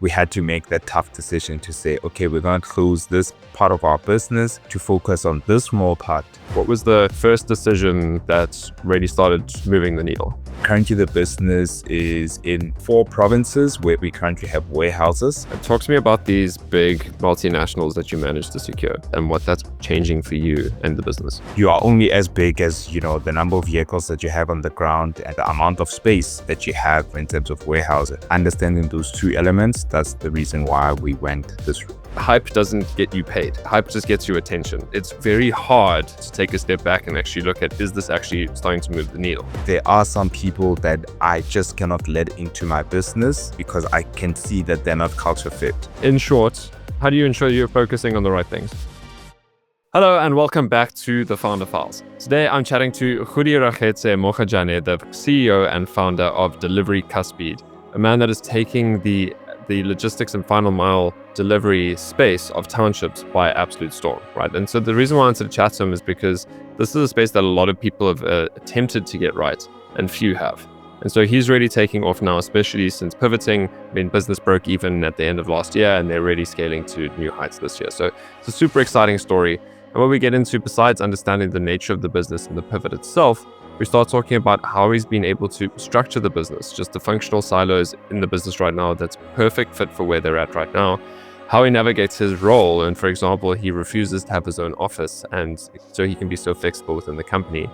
we had to make that tough decision to say, okay, we're going to close this part of our business to focus on this small part. What was the first decision that really started moving the needle? Currently, the business is in 4 provinces where we currently have warehouses. And talk to me about these big multinationals that you managed to secure and what that's changing for you and the business. You are only as big as, the number of vehicles that you have on the ground and the amount of space that you have in terms of warehouses. Understanding those 2 elements, that's the reason why we went this route. Hype doesn't get you paid. Hype just gets you attention. It's very hard to take a step back and actually look at, is this actually starting to move the needle? There are some people that I just cannot let into my business because I can see that they're not culture fit. In short, how do you ensure you're focusing on the right things? Hello and welcome back to the Founder Files. Today I'm chatting to Godiragetse Mokajane, the CEO and founder of Godiragetse, a man that is taking the logistics and final mile delivery space of townships by absolute storm, right? And so the reason why I wanted to chat to him is because this is a space that a lot of people have attempted to get right and few have. And so he's really taking off now, especially since pivoting. Business broke even at the end of last year and they're really scaling to new heights this year. So it's a super exciting story. And what we get into, besides understanding the nature of the business and the pivot itself, we start talking about how he's been able to structure the business, just the functional silos in the business right now that's perfect fit for where they're at right now, how he navigates his role. And for example, he refuses to have his own office, and so he can be so flexible within the company.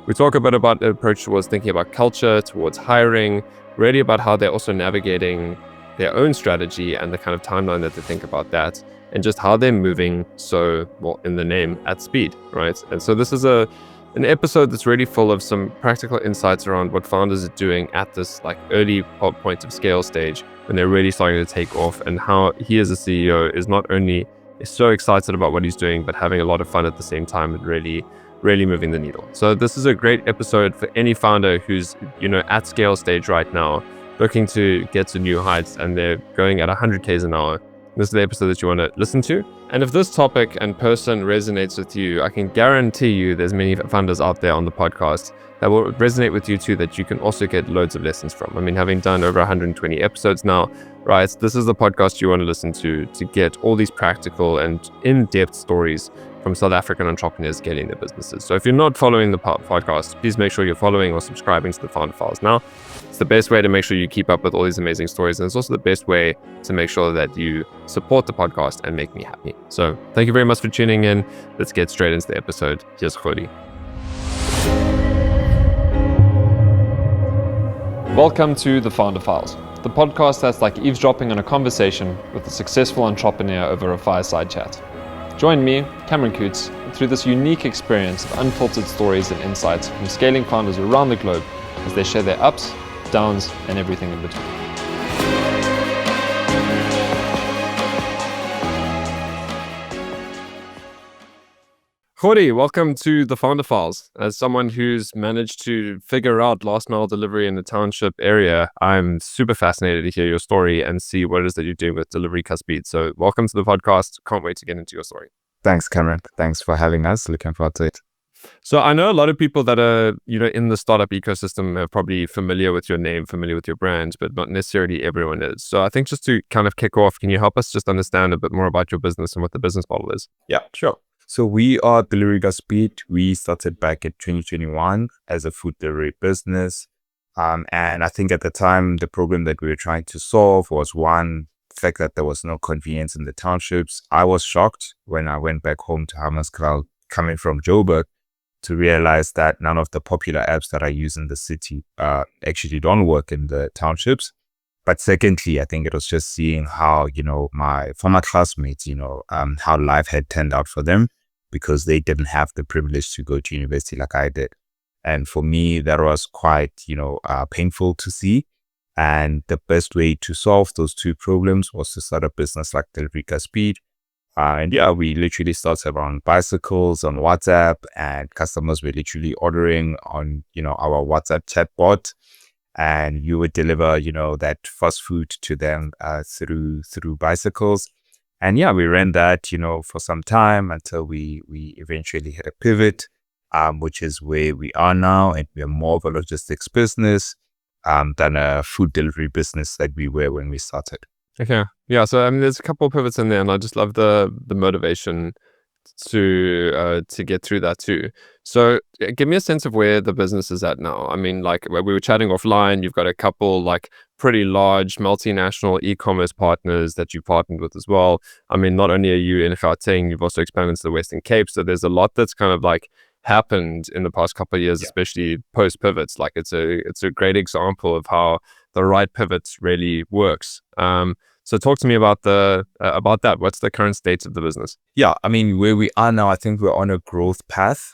We talk a bit about the approach towards thinking about culture, towards hiring, really about how they're also navigating their own strategy and the kind of timeline that they think about that, and just how they're moving so, well, in the name, at speed, right? And so this is an episode that's really full of some practical insights around what founders are doing at this early point of scale stage when they're really starting to take off, and how he as a CEO is not only so excited about what he's doing, but having a lot of fun at the same time and really moving the needle. So this is a great episode for any founder who's, at scale stage right now, looking to get to new heights and they're going at 100 Ks an hour. This is the episode that you want to listen to. And if this topic and person resonates with you, I can guarantee you there's many founders out there on the podcast that will resonate with you too, that you can also get loads of lessons from. Having done over 120 episodes now, right? This is the podcast you want to listen to get all these practical and in-depth stories from South African entrepreneurs getting their businesses. So if you're not following the podcast, please make sure you're following or subscribing to the Founder Files now. It's the best way to make sure you keep up with all these amazing stories. And it's also the best way to make sure that you support the podcast and make me happy. So thank you very much for tuning in. Let's get straight into the episode. Here's Godi. Welcome to the Founder Files, the podcast that's like eavesdropping on a conversation with a successful entrepreneur over a fireside chat. Join me, Cameron Coots, through this unique experience of unfiltered stories and insights from scaling founders around the globe as they share their ups, downs, and everything in between. Godi, welcome to the Founder Files. As someone who's managed to figure out last mile delivery in the township area, I'm super fascinated to hear your story and see what it is that you're doing with Godiragetse. So welcome to the podcast. Can't wait to get into your story. Thanks, Cameron. Thanks for having us. Looking forward to it. So I know a lot of people that are, in the startup ecosystem are probably familiar with your name, familiar with your brand, but not necessarily everyone is. So I think just to kind of kick off, can you help us just understand a bit more about your business and what the business model is? Yeah, sure. So we are Godiragetse. We started back in 2021 as a food delivery business. And I think at the time, the problem that we were trying to solve was one, the fact that there was no convenience in the townships. I was shocked when I went back home to Hammarskraal, coming from Joburg, to realize that none of the popular apps that I use in the city actually don't work in the townships. But secondly, I think it was just seeing how, my former classmates, how life had turned out for them because they didn't have the privilege to go to university like I did. And for me, that was quite, painful to see. And the best way to solve those 2 problems was to start a business like Godiragetse. We literally started around bicycles on WhatsApp, and customers were literally ordering on, our WhatsApp chatbot. And you would deliver, that fast food to them through bicycles. And we ran that, for some time until we eventually hit a pivot, which is where we are now. And we're more of a logistics business than a food delivery business that we were when we started. Okay. Yeah. So I mean, there's a couple of pivots in there, and I just love the motivation to get through that too. So give me a sense of where the business is at now. I mean, like where we were chatting offline, you've got a couple like pretty large multinational e-commerce partners that you partnered with as well. I mean, not only are you in Gauteng, you've also expanded to the Western Cape. So there's a lot that's kind of like happened in the past couple of years, Yeah. especially post pivots. Like it's a great example of how the right pivots really works. So talk to me about the about that. What's the current state of the business? Yeah, I mean, where we are now, I think we're on a growth path.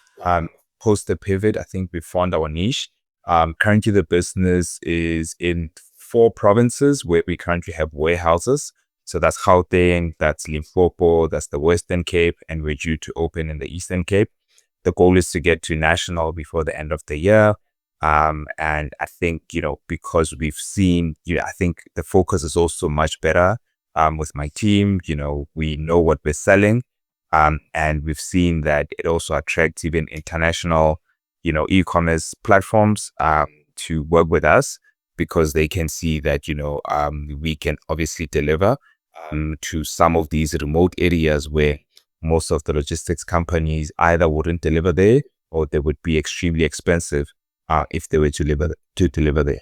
Post the pivot, I think we found our niche. Currently, the business is in 4 provinces where we currently have warehouses. So that's Gauteng, that's Limpopo, that's the Western Cape, and we're due to open in the Eastern Cape. The goal is to get to national before the end of the year. And I think, because we've seen, I think the focus is also much better with my team. We know what we're selling. And we've seen that it also attracts even international, e-commerce platforms to work with us because they can see that, we can obviously deliver to some of these remote areas where most of the logistics companies either wouldn't deliver there or they would be extremely expensive if they were to deliver there.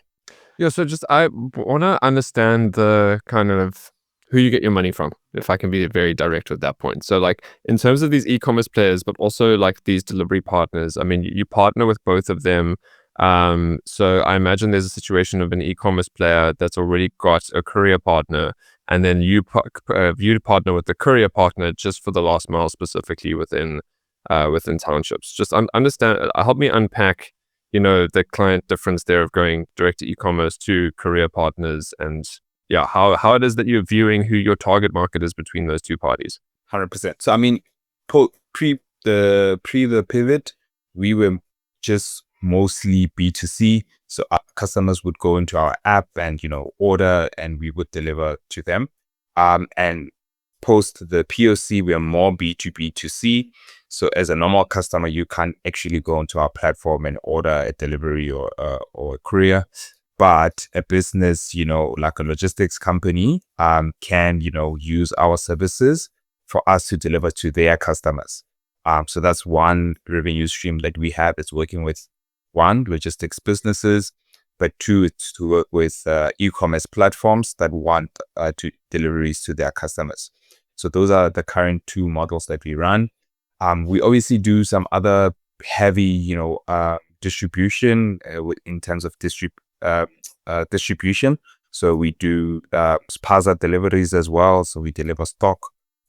Yeah, so just I want to understand the kind of who you get your money from, if I can be very direct with that point. So, like in terms of these e-commerce players, but also like these delivery partners. I mean, you partner with both of them. So I imagine there's a situation of an e-commerce player that's already got a courier partner, and then you partner with the courier partner just for the last mile, specifically within townships. Just understand, help me unpack the client difference there of going direct to e-commerce to career partners and yeah, how it is that you're viewing who your target market is between those two parties. 100%. So I mean, pre the pivot, we were just mostly B2C. So our customers would go into our app and order, and we would deliver to them. And post the POC, we are more B2B2C. So as a normal customer, you can't actually go onto our platform and order a delivery or a courier. But a business, like a logistics company, can, use our services for us to deliver to their customers. So that's one revenue stream that we have. It's working with one, logistics businesses, but two, it's to work with e-commerce platforms that want to deliveries to their customers. So those are the current 2 models that we run. We obviously do some other heavy, distribution in terms of distribution. So we do spaza deliveries as well. So we deliver stock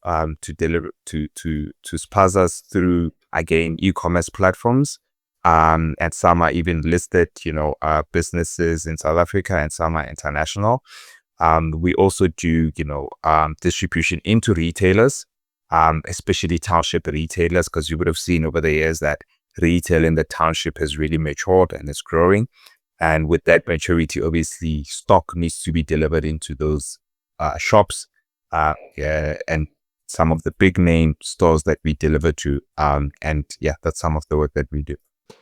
to deliver to spazas through, again, e-commerce platforms. And some are even listed, businesses in South Africa, and some are international. We also do, distribution into retailers, especially township retailers, because you would have seen over the years that retail in the township has really matured and is growing. And with that maturity, obviously, stock needs to be delivered into those shops, and some of the big name stores that we deliver to. And yeah, that's some of the work that we do.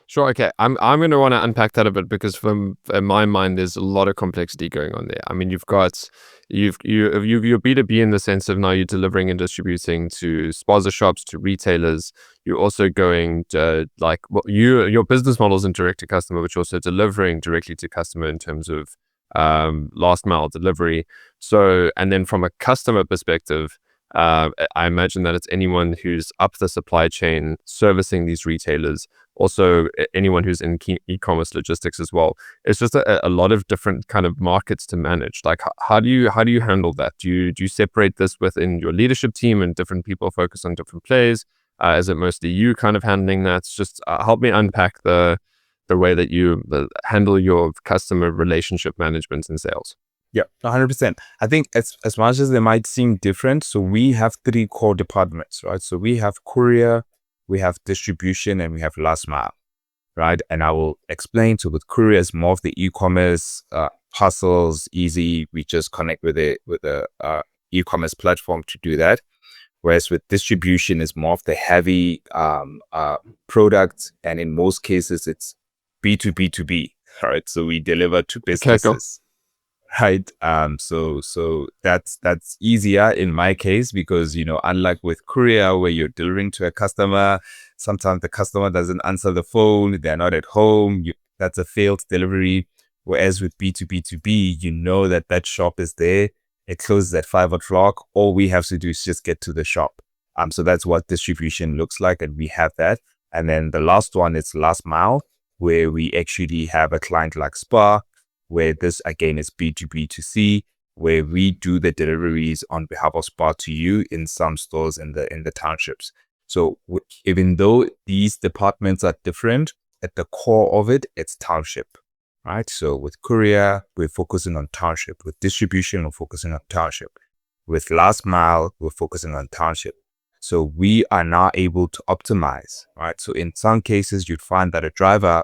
Sure. Okay. I'm going to want to unpack that a bit because from in my mind, there's a lot of complexity going on there. I mean, you've you're B2B in the sense of now you're delivering and distributing to spaza shops, to retailers. You're also going to your business model is in direct to customer, but you're also delivering directly to customer in terms of last mile delivery. So, and then from a customer perspective, I imagine that it's anyone who's up the supply chain servicing these retailers, also anyone who's in e-commerce logistics as well. It's just a lot of different kind of markets to manage. Like how do you handle that? Do you separate this within your leadership team and different people focus on different plays? Is it mostly you kind of handling that? It's just help me unpack the way that you handle your customer relationship management and sales. Yeah, 100%. I think as much as they might seem different, so we have 3 core departments, right? So we have courier, we have distribution, and we have last mile, right? And I will explain. So with courier, it's more of the e-commerce, parcels, easy. We just connect with the e-commerce platform to do that. Whereas with distribution, is more of the heavy products, and in most cases, it's B2B2B, right? So we deliver to Okay, cool. businesses. right? So that's easier in my case because unlike with courier where you're delivering to a customer, sometimes the customer doesn't answer the phone, they're not at home. That's a failed delivery. Whereas with B2B2B, you know that shop is there. It closes at 5 o'clock. All we have to do is just get to the shop. So that's what distribution looks like, and we have that. And then the last one is last mile, where we actually have a client like Spa, where this again is B2B2C, where we do the deliveries on behalf of Spa to you in some stores in the townships. So even though these departments are different, at the core of it, it's township, right? So with courier, we're focusing on township. With distribution, we're focusing on township. With last mile, we're focusing on township. So we are now able to optimize, right? So in some cases, you'd find that a driver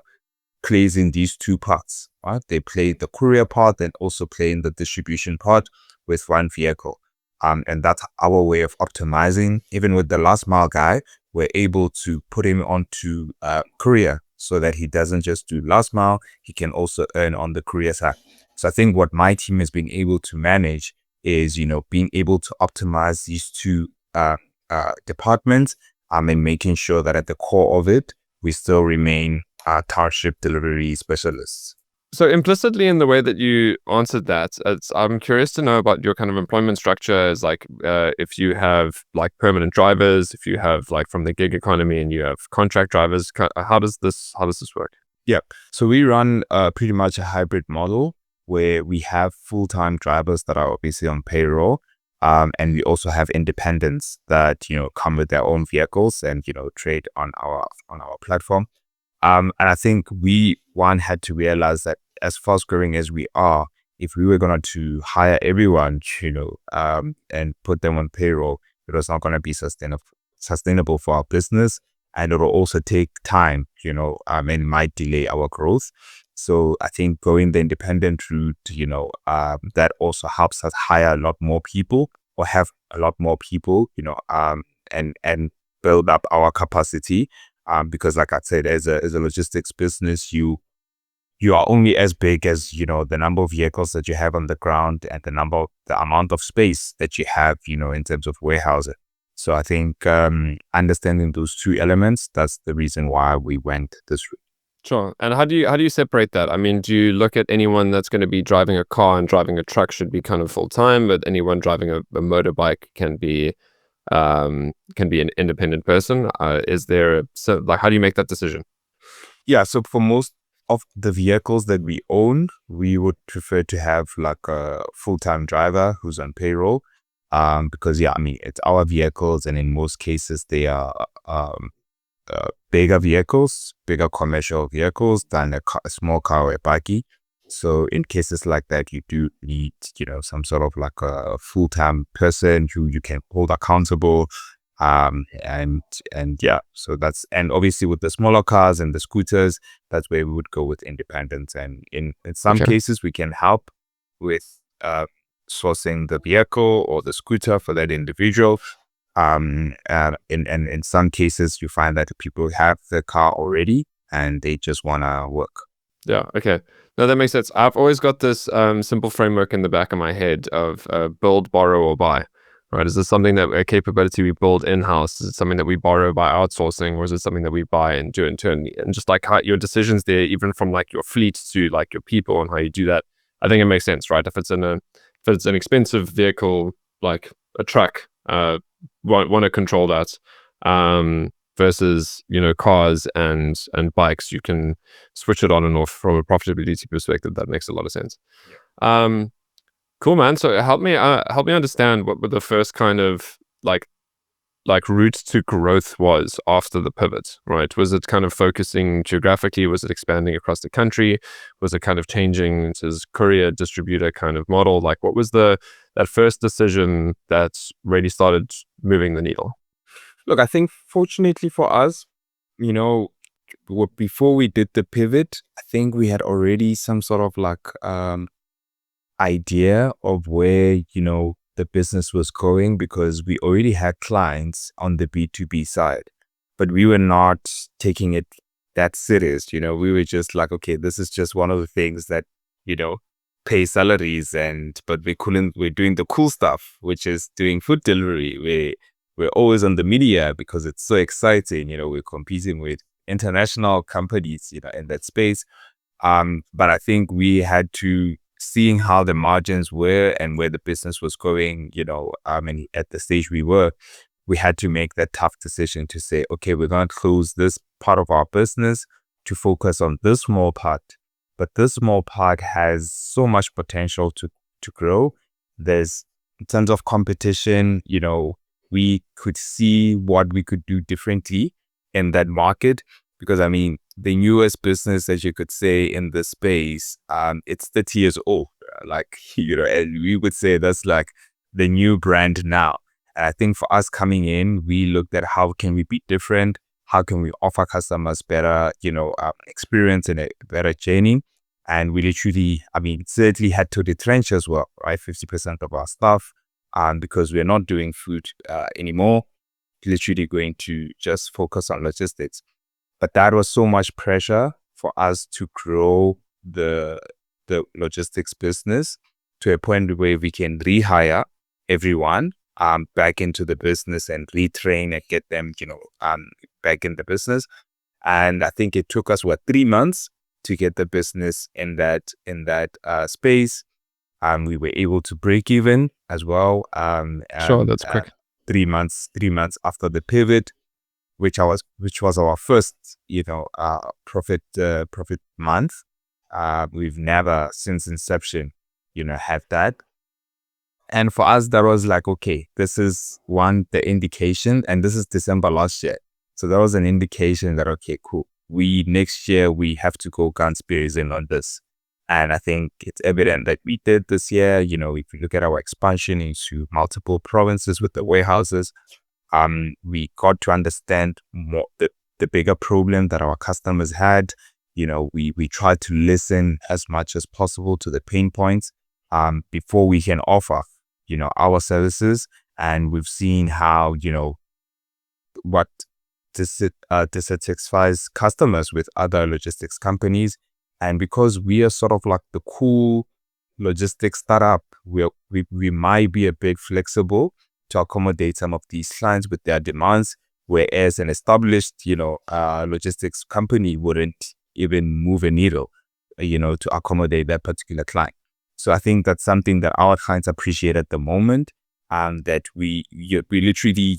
plays in these two parts, right? They play the courier part and also play in the distribution part with one vehicle. And that's our way of optimizing. Even with the last mile guy, we're able to put him onto courier so that he doesn't just do last mile, he can also earn on the courier side. So I think what my team has been able to manage is, being able to optimize these two departments, and making sure that at the core of it, we still remain township delivery specialists. So implicitly in the way that you answered that, I'm curious to know about your kind of employment structure. Is like if you have like permanent drivers, if you have like from the gig economy, and you have contract drivers. How does this work? Yeah. So we run pretty much a hybrid model where we have full-time drivers that are obviously on payroll. And we also have independents that, come with their own vehicles and, trade on our platform. And I think we had to realize that as fast growing as we are, if we were going to hire everyone, and put them on payroll, it was not going to be sustainable for our business. And it will also take time, and might delay our growth. So I think going the independent route, that also helps us hire a lot more people or have a lot more people, and build up our capacity. Because like I said, as a logistics business, you are only as big as, the number of vehicles that you have on the ground and the amount of space that you have, in terms of warehousing. So I think understanding those two elements, that's the reason why we went this route. Sure. And how do you separate that? I mean, do you look at anyone that's going to be driving a car and driving a truck should be kind of full time, but anyone driving a motorbike can be an independent person? How do you make that decision? Yeah, so for most of the vehicles that we own, we would prefer to have like a full-time driver who's on payroll. Because it's our vehicles, and in most cases they are bigger vehicles, bigger commercial vehicles than a small car or a buggy. So in cases like that, you do need, some sort of like a full-time person who you can hold accountable. And yeah, so and obviously with the smaller cars and the scooters, that's where we would go with independence. And in some cases, we can help with sourcing the vehicle or the scooter for that individual. And in some cases, you find that people have the car already and they just want to work. Yeah. Okay. No, that makes sense. I've always got this simple framework in the back of my head of build, borrow, or buy. Right? Is this something that a capability we build in-house? Is it something that we borrow by outsourcing, or is it something that we buy and do internally? And just like how your decisions there, even from like your fleet to like your people and how you do that, I think it makes sense, right? If it's an expensive vehicle like a truck, want to control that. Versus cars and bikes, you can switch it on and off from a profitability perspective. That makes a lot of sense. Cool, man. So help me understand what the first kind of like route to growth was after the pivot, right? Was it kind of focusing geographically? Was it expanding across the country? Was it kind of changing to this courier distributor kind of model? Like, what was that first decision that really started moving the needle? Look, I think fortunately for us, before we did the pivot, I think we had already some sort of like idea of where, the business was going, because we already had clients on the B2B side, but we were not taking it that serious. We were just like, okay, this is just one of the things that, pay salaries, but we're doing the cool stuff, which is doing food delivery. We're always on the media because it's so exciting. We're competing with international companies, in that space. But I think we had to, seeing how the margins were and where the business was going, and at the stage we had to make that tough decision to say, okay, we're going to close this part of our business to focus on this small part. But this small part has so much potential to grow. There's, in terms of competition, we could see what we could do differently in that market. Because the newest business, as you could say, in this space, it's 30 years old. And we would say that's like the new brand now. And I think for us coming in, we looked at how can we be different? How can we offer customers better, experience and a better journey? And we literally, certainly had to retrench as well, right? 50% of our staff, because we're not doing food anymore, literally going to just focus on logistics. But that was so much pressure for us to grow the logistics business to a point where we can rehire everyone back into the business and retrain and get them, back in the business. And I think it took us 3 months to get the business in that space. We were able to break even as well. Sure, that's quick. 3 months after the pivot, which was our first, profit month. We've never since inception, had that. And for us, that was like, okay, this is the indication, and this is December last year. So that was an indication that, okay, cool. Next year, we have to go guns blazing on this. And I think it's evident that we did this year. If you look at our expansion into multiple provinces with the warehouses, we got to understand more the bigger problem that our customers had. We tried to listen as much as possible to the pain points before we can offer, our services. And we've seen how, what dissatisfies customers with other logistics companies. And because we are sort of like the cool logistics startup, we might be a bit flexible to accommodate some of these clients with their demands, whereas an established, logistics company wouldn't even move a needle, to accommodate that particular client. So I think that's something that our clients appreciate at the moment, that we literally,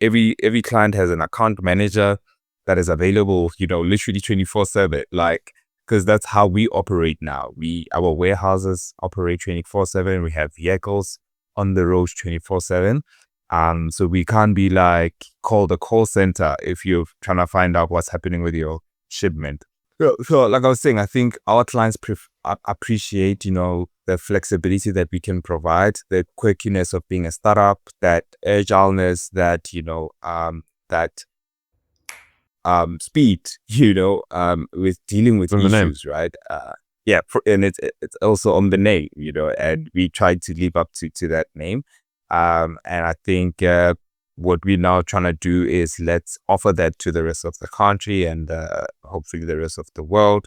every client has an account manager that is available, literally 24/7, because that's how we operate now. Our warehouses operate 24/7. We have vehicles on the road 24/7. So we can't be call the call center if you're trying to find out what's happening with your shipment. So like I was saying, I think our clients appreciate, the flexibility that we can provide, the quirkiness of being a startup, that agileness, that, that speed, with dealing with issues, right? And it's also on the name, and we try to live up to that name. And I think what we're now trying to do is let's offer that to the rest of the country and hopefully the rest of the world,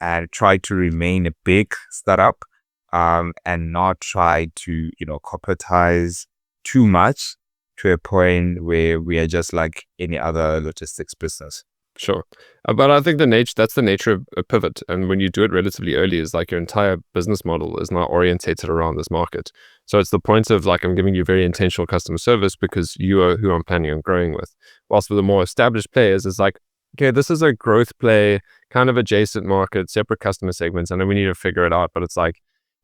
and try to remain a big startup, and not try to, corporatize too much to a point where we are just like any other logistics business. Sure. But I think that's the nature of a pivot. And when you do it relatively early, is your entire business model is now orientated around this market. So it's the point of I'm giving you very intentional customer service because you are who I'm planning on growing with. Whilst for the more established players, it's okay, this is a growth play, kind of adjacent market, separate customer segments. I know we need to figure it out, but it's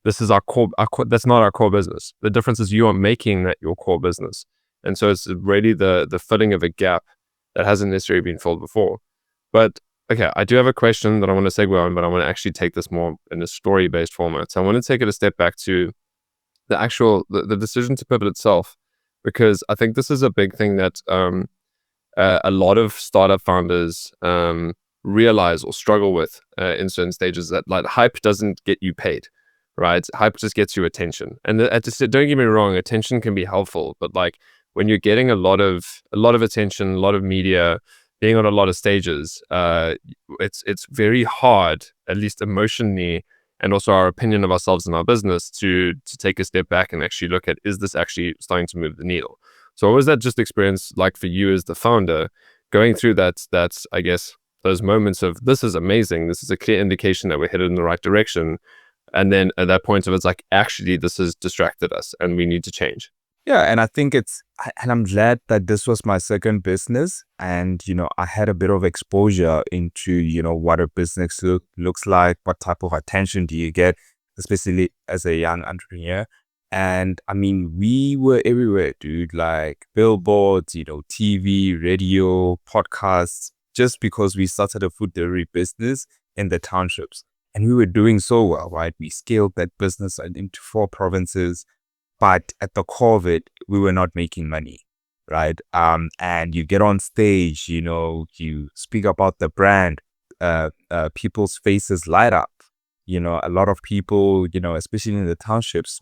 this is our core, that's not our core business. The difference is you are making that your core business. And so it's really the filling of a gap that hasn't necessarily been filled before. But okay, I do have a question that I want to segue on, but I want to actually take this more in a story-based format. So I want to take it a step back to the actual, the decision to pivot itself, because I think this is a big thing that a lot of startup founders realize or struggle with in certain stages, that hype doesn't get you paid, right? Hype just gets you attention. And don't get me wrong, attention can be helpful, but when you're getting a lot of attention, a lot of media, being on a lot of stages, it's very hard, at least emotionally, and also our opinion of ourselves and our business to take a step back and actually look at, is this actually starting to move the needle? So what was that just experience like for you as the founder, going through that I guess, those moments of, this is amazing, this is a clear indication that we're headed in the right direction. And then at that point of, it's like, actually, this has distracted us and we need to change. Yeah, and I think and I'm glad that this was my second business, and I had a bit of exposure into what a business looks like, what type of attention do you get, especially as a young entrepreneur. And I mean, we were everywhere, dude, like billboards, TV, radio, podcasts, just because we started a food delivery business in the townships. And we were doing so well, right? We scaled that business into 4 provinces. But at the core of it, we were not making money, right? And you get on stage, you speak about the brand, people's faces light up. A lot of people, especially in the townships,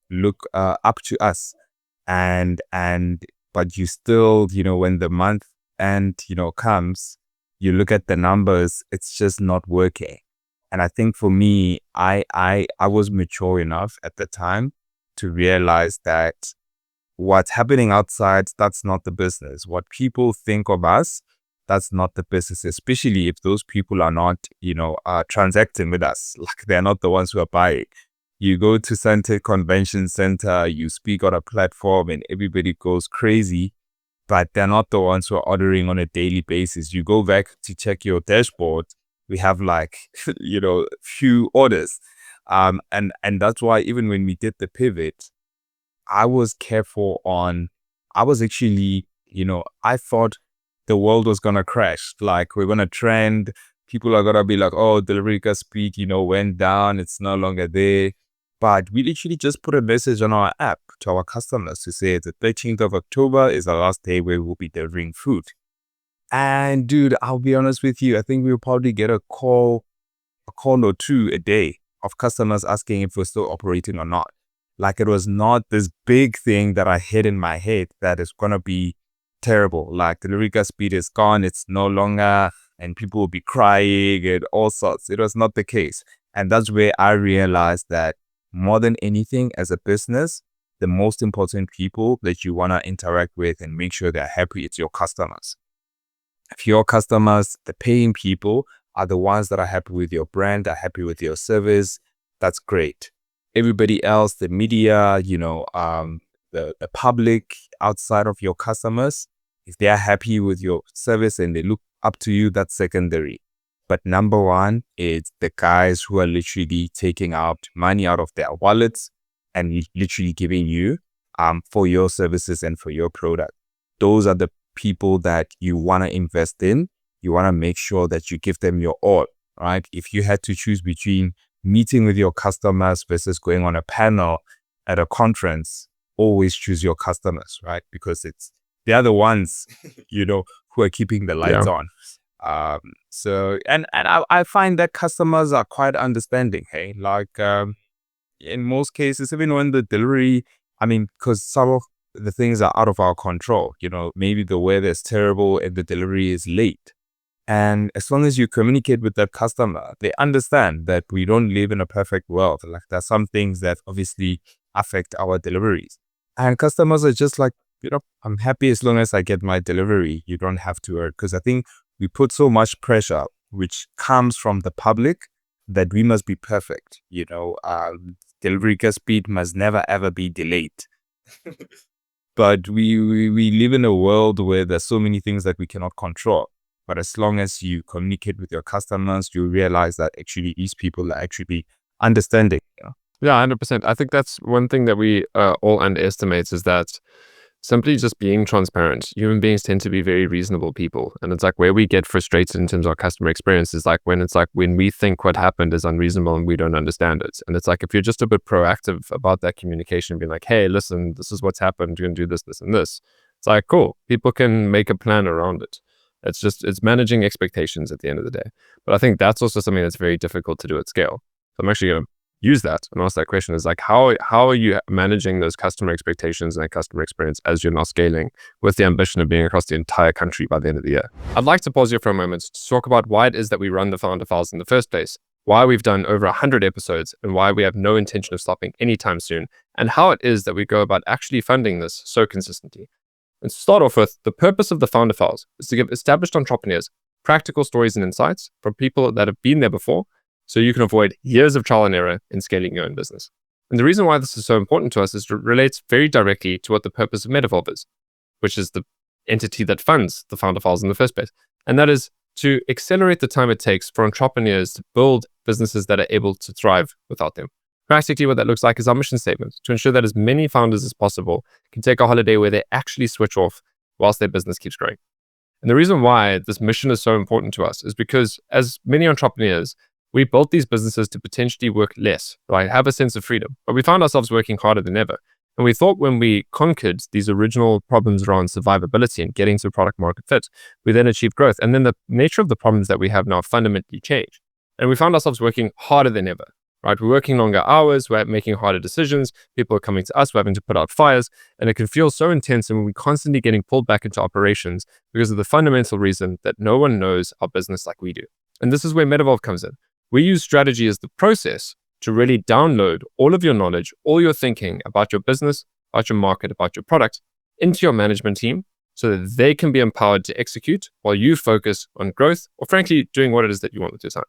look up to us, but you still, when the month end, comes, you look at the numbers, it's just not working. And I think for me, I was mature enough at the time to realize that what's happening outside, that's not the business. What people think of us, that's not the business, especially if those people are not, transacting with us. Like, they're not the ones who are buying. You go to Sante Convention Center, you speak on a platform and everybody goes crazy, but they're not the ones who are ordering on a daily basis. You go back to check your dashboard, we have like, few orders. And that's why even when we did the pivot, I was careful I was actually, I thought the world was going to crash. Like, we're going to trend. People are going to be like, oh, Godiragetse speed, went down. It's no longer there. But we literally just put a message on our app to our customers to say the 13th of October is the last day where we'll be delivering food. And dude, I'll be honest with you, I think we'll probably get a call or two a day of customers asking if we're still operating or not. Like, it was not this big thing that I had in my head that is going to be terrible. Like, the Godiragetse speed is gone, it's no longer, and people will be crying and all sorts. It was not the case. And that's where I realized that more than anything as a business, the most important people that you want to interact with and make sure they're happy, it's your customers. If your customers, the paying people, are the ones that are happy with your brand, are happy with your service, that's great. Everybody else, the media, the public outside of your customers, if they are happy with your service and they look up to you, that's secondary. But number one is the guys who are literally taking out money out of their wallets and literally giving you for your services and for your product. Those are the people that you want to invest in. You want to make sure that you give them your all, right? If you had to choose between meeting with your customers versus going on a panel at a conference, always choose your customers, right? Because they're the ones, who are keeping the lights on. So I find that customers are quite understanding. Hey, like, in most cases, even when the delivery, because some of the things are out of our control, maybe the weather is terrible and the delivery is late. And as long as you communicate with that customer, they understand that we don't live in a perfect world. Like, there's some things that obviously affect our deliveries. And customers are just like, I'm happy as long as I get my delivery. You don't have to worry. Because I think we put so much pressure, which comes from the public, that we must be perfect. Delivery speed must never ever be delayed. But we live in a world where there's so many things that we cannot control. But as long as you communicate with your customers, you realize that actually these people are actually understanding. Yeah, 100%. I think that's one thing that we all underestimate, is that simply just being transparent. Human beings tend to be very reasonable people. And it's like, where we get frustrated in terms of our customer experience is like when we think what happened is unreasonable and we don't understand it. And it's like, if you're just a bit proactive about that communication, being like, hey, listen, this is what's happened. You're going to do this, this, and this. It's like, cool. People can make a plan around it. It's managing expectations at the end of the day. But I think that's also something that's very difficult to do at scale. So I'm actually going to use that and ask that question, is like, how are you managing those customer expectations and that customer experience as you're now scaling with the ambition of being across the entire country by the end of the year? I'd like to pause here for a moment to talk about why it is that we run the Founder Files in the first place. why we've done over 100 episodes and why we have no intention of stopping anytime soon, and how it is that we go about actually funding this so consistently. And to start off with, the purpose of the Founder Files is to give established entrepreneurs practical stories and insights from people that have been there before, so you can avoid years of trial and error in scaling your own business. And the reason why this is so important to us is it relates very directly to what the purpose of MetaVolve is, which is the entity that funds the Founder Files in the first place. And that is to accelerate the time it takes for entrepreneurs to build businesses that are able to thrive without them. Practically, what that looks like is our mission statement to ensure that as many founders as possible can take a holiday where they actually switch off whilst their business keeps growing. And the reason why this mission is so important to us is because as many entrepreneurs, we built these businesses to potentially work less, right? Have a sense of freedom, but we found ourselves working harder than ever. And we thought when we conquered these original problems around survivability and getting to product market fit, we then achieved growth. And then the nature of the problems that we have now fundamentally changed. And we found ourselves working harder than ever, right? We're working longer hours, we're making harder decisions, people are coming to us, we're having to put out fires, and it can feel so intense, and we're constantly getting pulled back into operations because of the fundamental reason that no one knows our business like we do. And this is where MetaVolve comes in. We use strategy as the process to really download all of your knowledge, all your thinking about your business, about your market, about your product into your management team so that they can be empowered to execute while you focus on growth or frankly, doing what it is that you want with your time.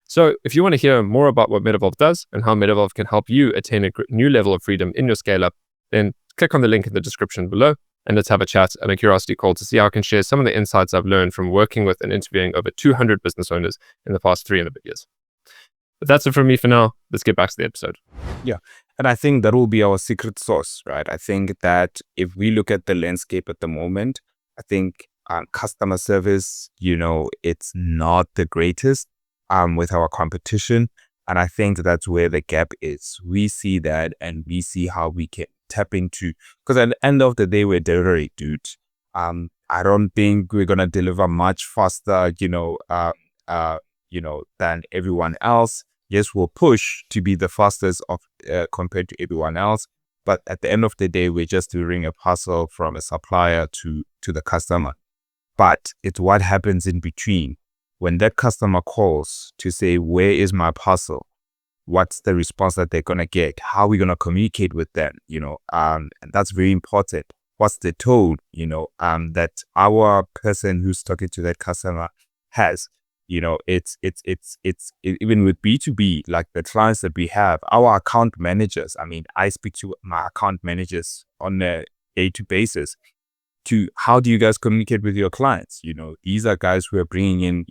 So if you want to hear more about what MetaVolve does and how MetaVolve can help you attain a new level of freedom in your scale up, then click on the link in the description below and let's have a chat and a curiosity call to see how I can share some of the insights I've learned from working with and interviewing over 200 business owners in the past 3 and a bit years. But that's it from me for now. Let's get back to the episode. Yeah. And I think that will be our secret sauce, right? I think that if we look at the landscape at the moment, I think customer service, it's not the greatest with our competition. And I think that's where the gap is. We see that and we see how we can tap into, because at the end of the day, we're delivery, dude. I don't think we're going to deliver much faster, than everyone else. Yes, we'll push to be the fastest of compared to everyone else. But at the end of the day, we're just delivering a parcel from a supplier to the customer. But it's what happens in between. When that customer calls to say, where is my parcel? What's the response that they're going to get? How are we going to communicate with them? And that's very important. What's the tone, that our person who's talking to that customer has? It's even with B2B, like the clients that we have, our account managers. I mean, I speak to my account managers on a day-to basis to how do you guys communicate with your clients? These are guys who are bringing in,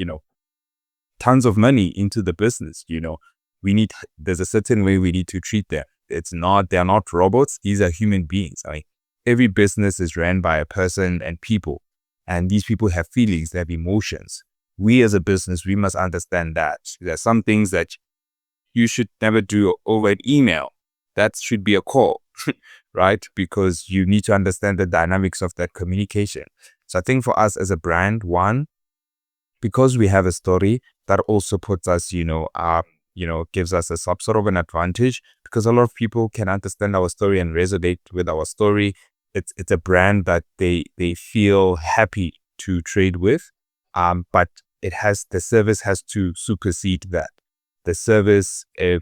tons of money into the business. There's a certain way we need to treat them. They're not robots. These are human beings. I mean, every business is ran by a person and people, and these people have feelings, they have emotions. We as a business, we must understand that there's some things that you should never do over an email. That should be a call, right? Because you need to understand the dynamics of that communication. So I think for us as a brand, one, because we have a story, that also puts us, gives us some sort of an advantage because a lot of people can understand our story and resonate with our story. It's a brand that they feel happy to trade with. But the service has to supersede that. The service, if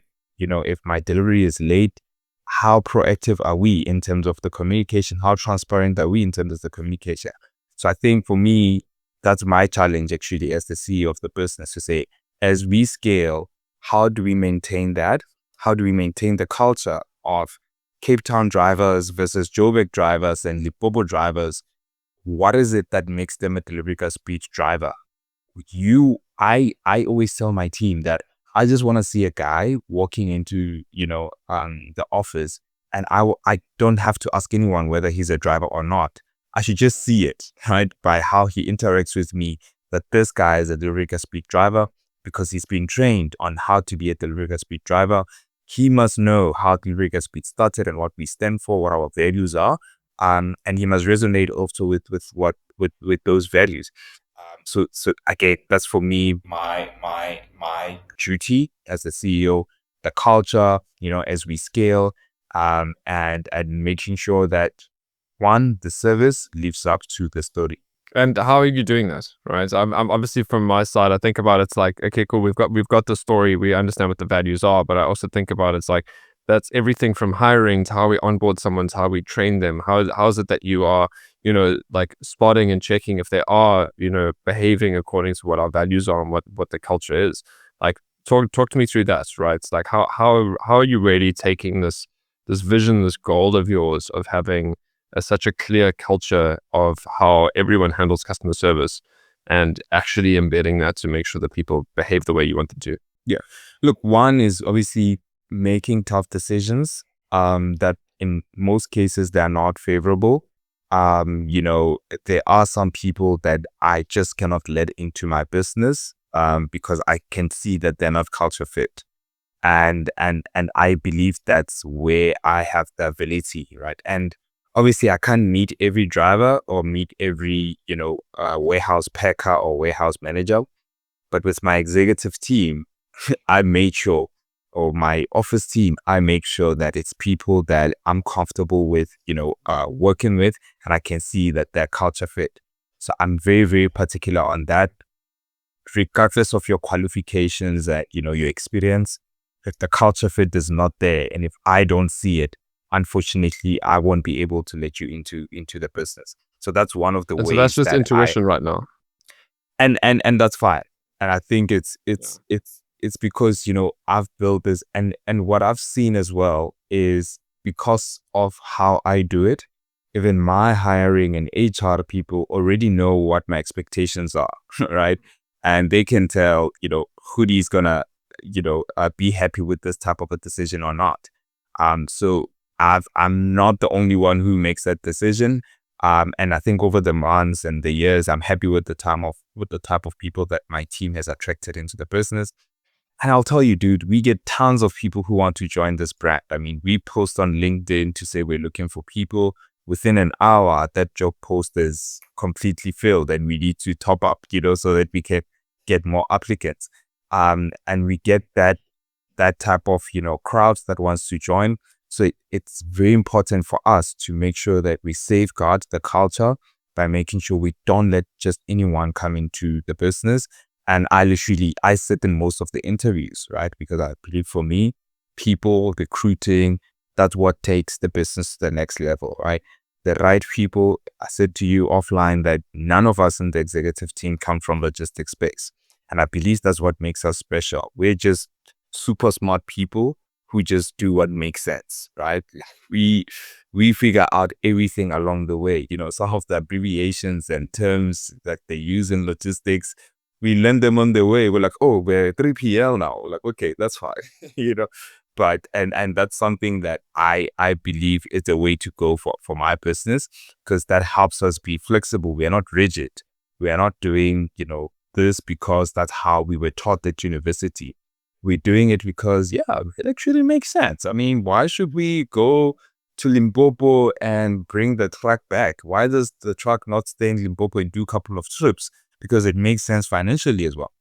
my delivery is late, how proactive are we in terms of the communication? How transparent are we in terms of the communication? So I think for me, that's my challenge actually as the CEO of the business to say, as we scale, how do we maintain that? How do we maintain the culture of Cape Town drivers versus Joburg drivers and Limpopo drivers? What is it that makes them a Delivery Speech driver? I always tell my team that I just want to see a guy walking into, the office, and I don't have to ask anyone whether he's a driver or not. I should just see it, right? By how he interacts with me, that this guy is a Delivery Speech driver because he's been trained on how to be a Delivery Speech driver. He must know how Delivery Speech started and what we stand for, what our values are. And he must resonate also with those values. So again, that's for me my duty as a CEO, the culture, as we scale, and making sure that one, the service lives up to the story. And how are you doing that, right? I'm obviously from my side, I think about it's like, okay, cool, we've got the story, we understand what the values are, but I also think about it's like that's everything from hiring to how we onboard someone to how we train them. How is it that you are, like spotting and checking if they are, behaving according to what our values are and what the culture is. Like talk to me through that, right? It's like how are you really taking this vision, this goal of yours of having such a clear culture of how everyone handles customer service and actually embedding that to make sure that people behave the way you want them to. Yeah. Look, one is obviously making tough decisions that in most cases they're not favorable. There are some people that I just cannot let into my business because I can see that they're not culture fit. And I believe that's where I have the ability, right? And obviously I can't meet every driver or meet every, warehouse packer or warehouse manager. But with my executive team, I made sure, or my office team, I make sure that it's people that I'm comfortable with, working with, and I can see that they're culture fit. So I'm very, very particular on that, regardless of your qualifications and, your experience. If the culture fit is not there, and if I don't see it, unfortunately, I won't be able to let you into the business. So that's one of the And so that's ways just that I intuition right now. and that's fine. And I think it's Yeah. it's it's it's because I've built this, and what I've seen as well is because of how I do it. Even my hiring and HR people already know what my expectations are, right? And they can tell who he's gonna be happy with this type of a decision or not. So I'm not the only one who makes that decision. And I think over the months and the years, I'm happy with the type of people that my team has attracted into the business. And I'll tell you, dude, we get tons of people who want to join this brand. I mean, we post on LinkedIn to say we're looking for people. Within an hour, that job post is completely filled, and we need to top up, so that we can get more applicants. And we get that type of crowds that wants to join. So it's very important for us to make sure that we safeguard the culture by making sure we don't let just anyone come into the business. And I sit in most of the interviews, right? Because I believe for me, people, recruiting, that's what takes the business to the next level, right? The right people. I said to you offline that none of us in the executive team come from logistics space. And I believe that's what makes us special. We're just super smart people who just do what makes sense, right? We figure out everything along the way. Some of the abbreviations and terms that they use in logistics, we learn them on the way. We're like, oh, we're 3PL now. We're like, okay, that's fine, But and that's something that I believe is the way to go for my business, because that helps us be flexible. We are not rigid. We are not doing this because that's how we were taught at university. We're doing it because, it actually makes sense. I mean, why should we go to Limpopo and bring the truck back? Why does the truck not stay in Limpopo and do a couple of trips? Because it makes sense financially as well.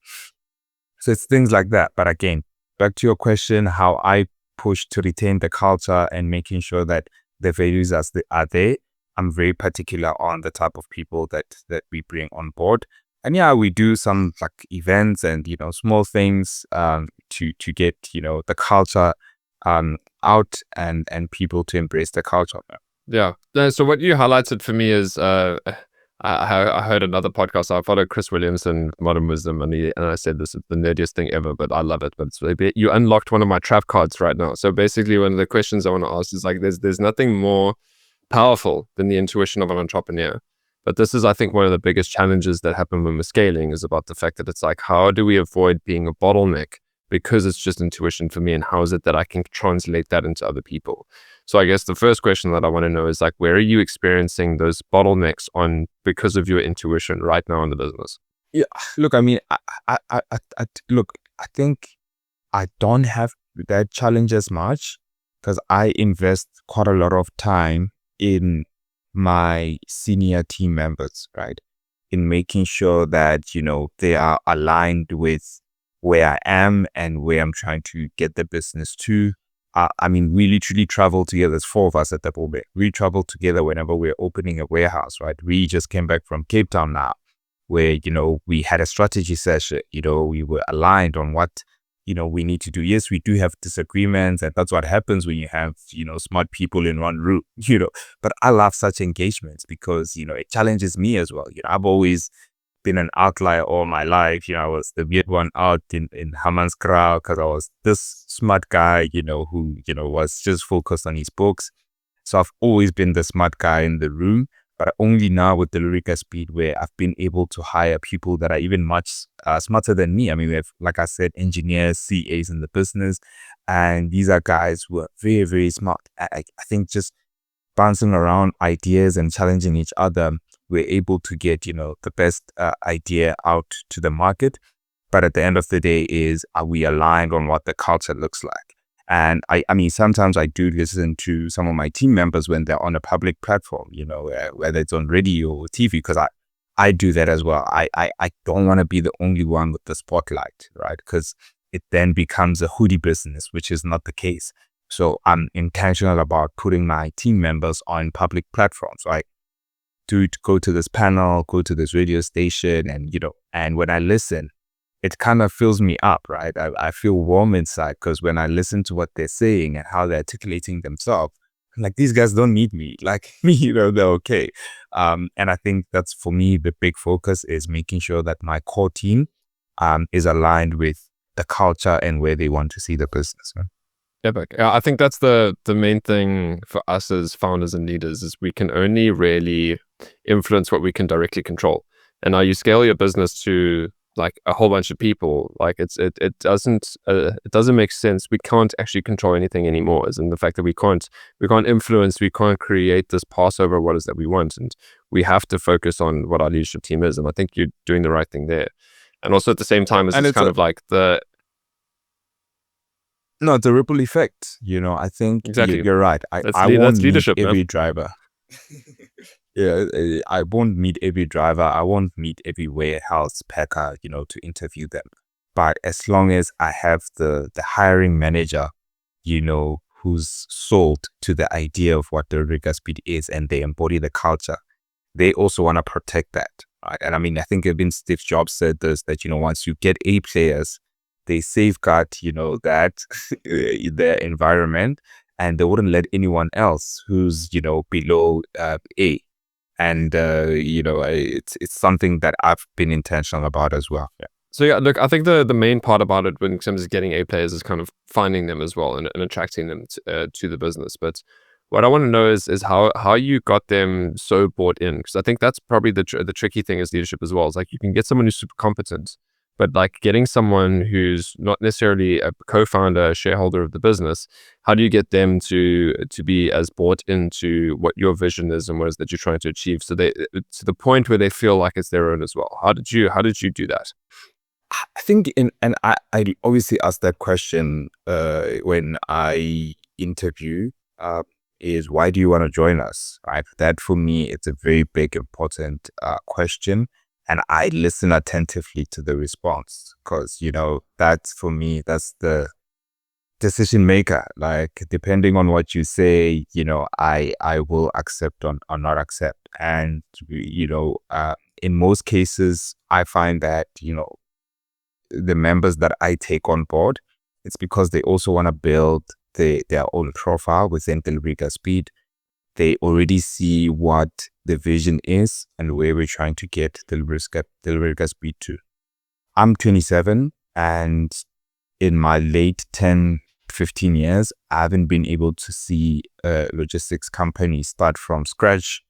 So it's things like that. But again, back to your question, how I push to retain the culture and making sure that the values are there. I'm very particular on the type of people that we bring on board. And we do some like events and small things to get the culture out and people to embrace the culture. Yeah. So what you highlighted for me is I heard another podcast. I followed Chris Williamson, Modern Wisdom, and I said this is the nerdiest thing ever, but I love it. But you unlocked one of my trap cards right now. So basically, one of the questions I want to ask is like, there's nothing more powerful than the intuition of an entrepreneur. But this is, I think, one of the biggest challenges that happen when we're scaling is about the fact that it's like, how do we avoid being a bottleneck because it's just intuition for me, and how is it that I can translate that into other people? So I guess the first question that I want to know is like, where are you experiencing those bottlenecks on because of your intuition right now in the business? Yeah, look, I mean, I think I don't have that challenge as much because I invest quite a lot of time in my senior team members, right? In making sure that, they are aligned with where I am and where I'm trying to get the business to. I mean, we literally travel together. There's 4 of us at the moment. We travel together whenever we're opening a warehouse, right? We just came back from Cape Town now, where, we had a strategy session. We were aligned on what, we need to do. Yes, we do have disagreements, and that's what happens when you have, smart people in one room, but I love such engagements because, it challenges me as well. I've always been an outlier all my life. I was the weird one out in Haman's crowd because I was this smart guy, who, was just focused on his books. So I've always been the smart guy in the room, but only now with Delirica Speed where I've been able to hire people that are even much smarter than me. I mean, we have, like I said, engineers, CAs in the business, and these are guys who are very, very smart. I think just bouncing around ideas and challenging each other, we're able to get, the best idea out to the market. But at the end of the day are we aligned on what the culture looks like? And I mean, sometimes I do listen to some of my team members when they're on a public platform, whether it's on radio or TV, because I do that as well. I don't want to be the only one with the spotlight, right? Because it then becomes a hoodie business, which is not the case. So I'm intentional about putting my team members on public platforms. Like, go to this panel, go to this radio station, and when I listen, it kind of fills me up, right? I feel warm inside because when I listen to what they're saying and how they're articulating themselves, I'm like, these guys don't need me. Like me, they're okay. And I think that's, for me, the big focus is making sure that my core team is aligned with the culture and where they want to see the business. Right? Epic. I think that's the main thing for us as founders and leaders is we can only really influence what we can directly control. And now you scale your business to like a whole bunch of people, like it doesn't make sense. We can't actually control anything anymore. Is in the fact that we can't influence, we can't create this passover what is that we want, and we have to focus on what our leadership team is. And I think you're doing the right thing there. And also at the same time, it's kind of like the No, it's a ripple effect. I think exactly. You're right. I won't meet every driver. Yeah, I won't meet every driver. I won't meet every warehouse packer, to interview them. But as long as I have the hiring manager, who's sold to the idea of what the rigor speed is and they embody the culture, they also want to protect that. Right? And I mean, I think even Steve Jobs said this, that, once you get A players, they safeguard, that their environment, and they wouldn't let anyone else who's, below A. And, it's something that I've been intentional about as well. Yeah. So yeah, look, I think the main part about it when it comes to getting A players is kind of finding them as well and attracting them to the business. But what I want to know is how you got them so bought in, because I think that's probably the tricky thing as leadership as well. It's like you can get someone who's super competent, but like getting someone who's not necessarily a co-founder, a shareholder of the business, how do you get them to be as bought into what your vision is and what is that you're trying to achieve, so they to the point where they feel like it's their own as well? How did you do that? I think I obviously ask that question when I interview, is why do you want to join us? Right? That for me, it's a very big, important question. And I listen attentively to the response because, that's for me, that's the decision maker. Like, depending on what you say, I will accept or not accept. And, in most cases, I find that, the members that I take on board, it's because they also want to build their own profile within Delirica Speed. They already see what the vision is and where we're trying to get Delirica Speed to. I'm 27, and in my late 10, 15 years, I haven't been able to see a logistics company start from scratch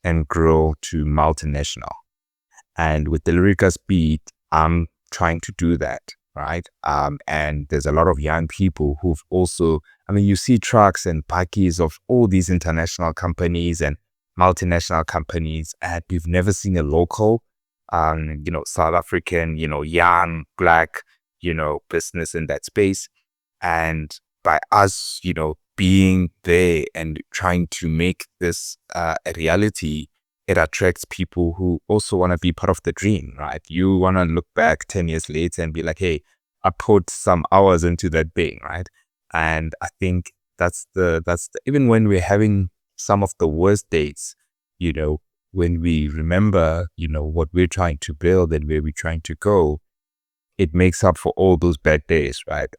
and grow to multinational. And with Delirica Speed, I'm trying to do that, right? And there's a lot of young people who've also, you see trucks and pakis of all these international companies and multinational companies, and we've never seen a local, South African, young, black, business in that space. And by us, being there and trying to make this a reality, it attracts people who also want to be part of the dream, right? You want to look back 10 years later and be like, hey, I put some hours into that thing, right? And I think even when we're having some of the worst days, when we remember, what we're trying to build and where we're trying to go, it makes up for all those bad days, right?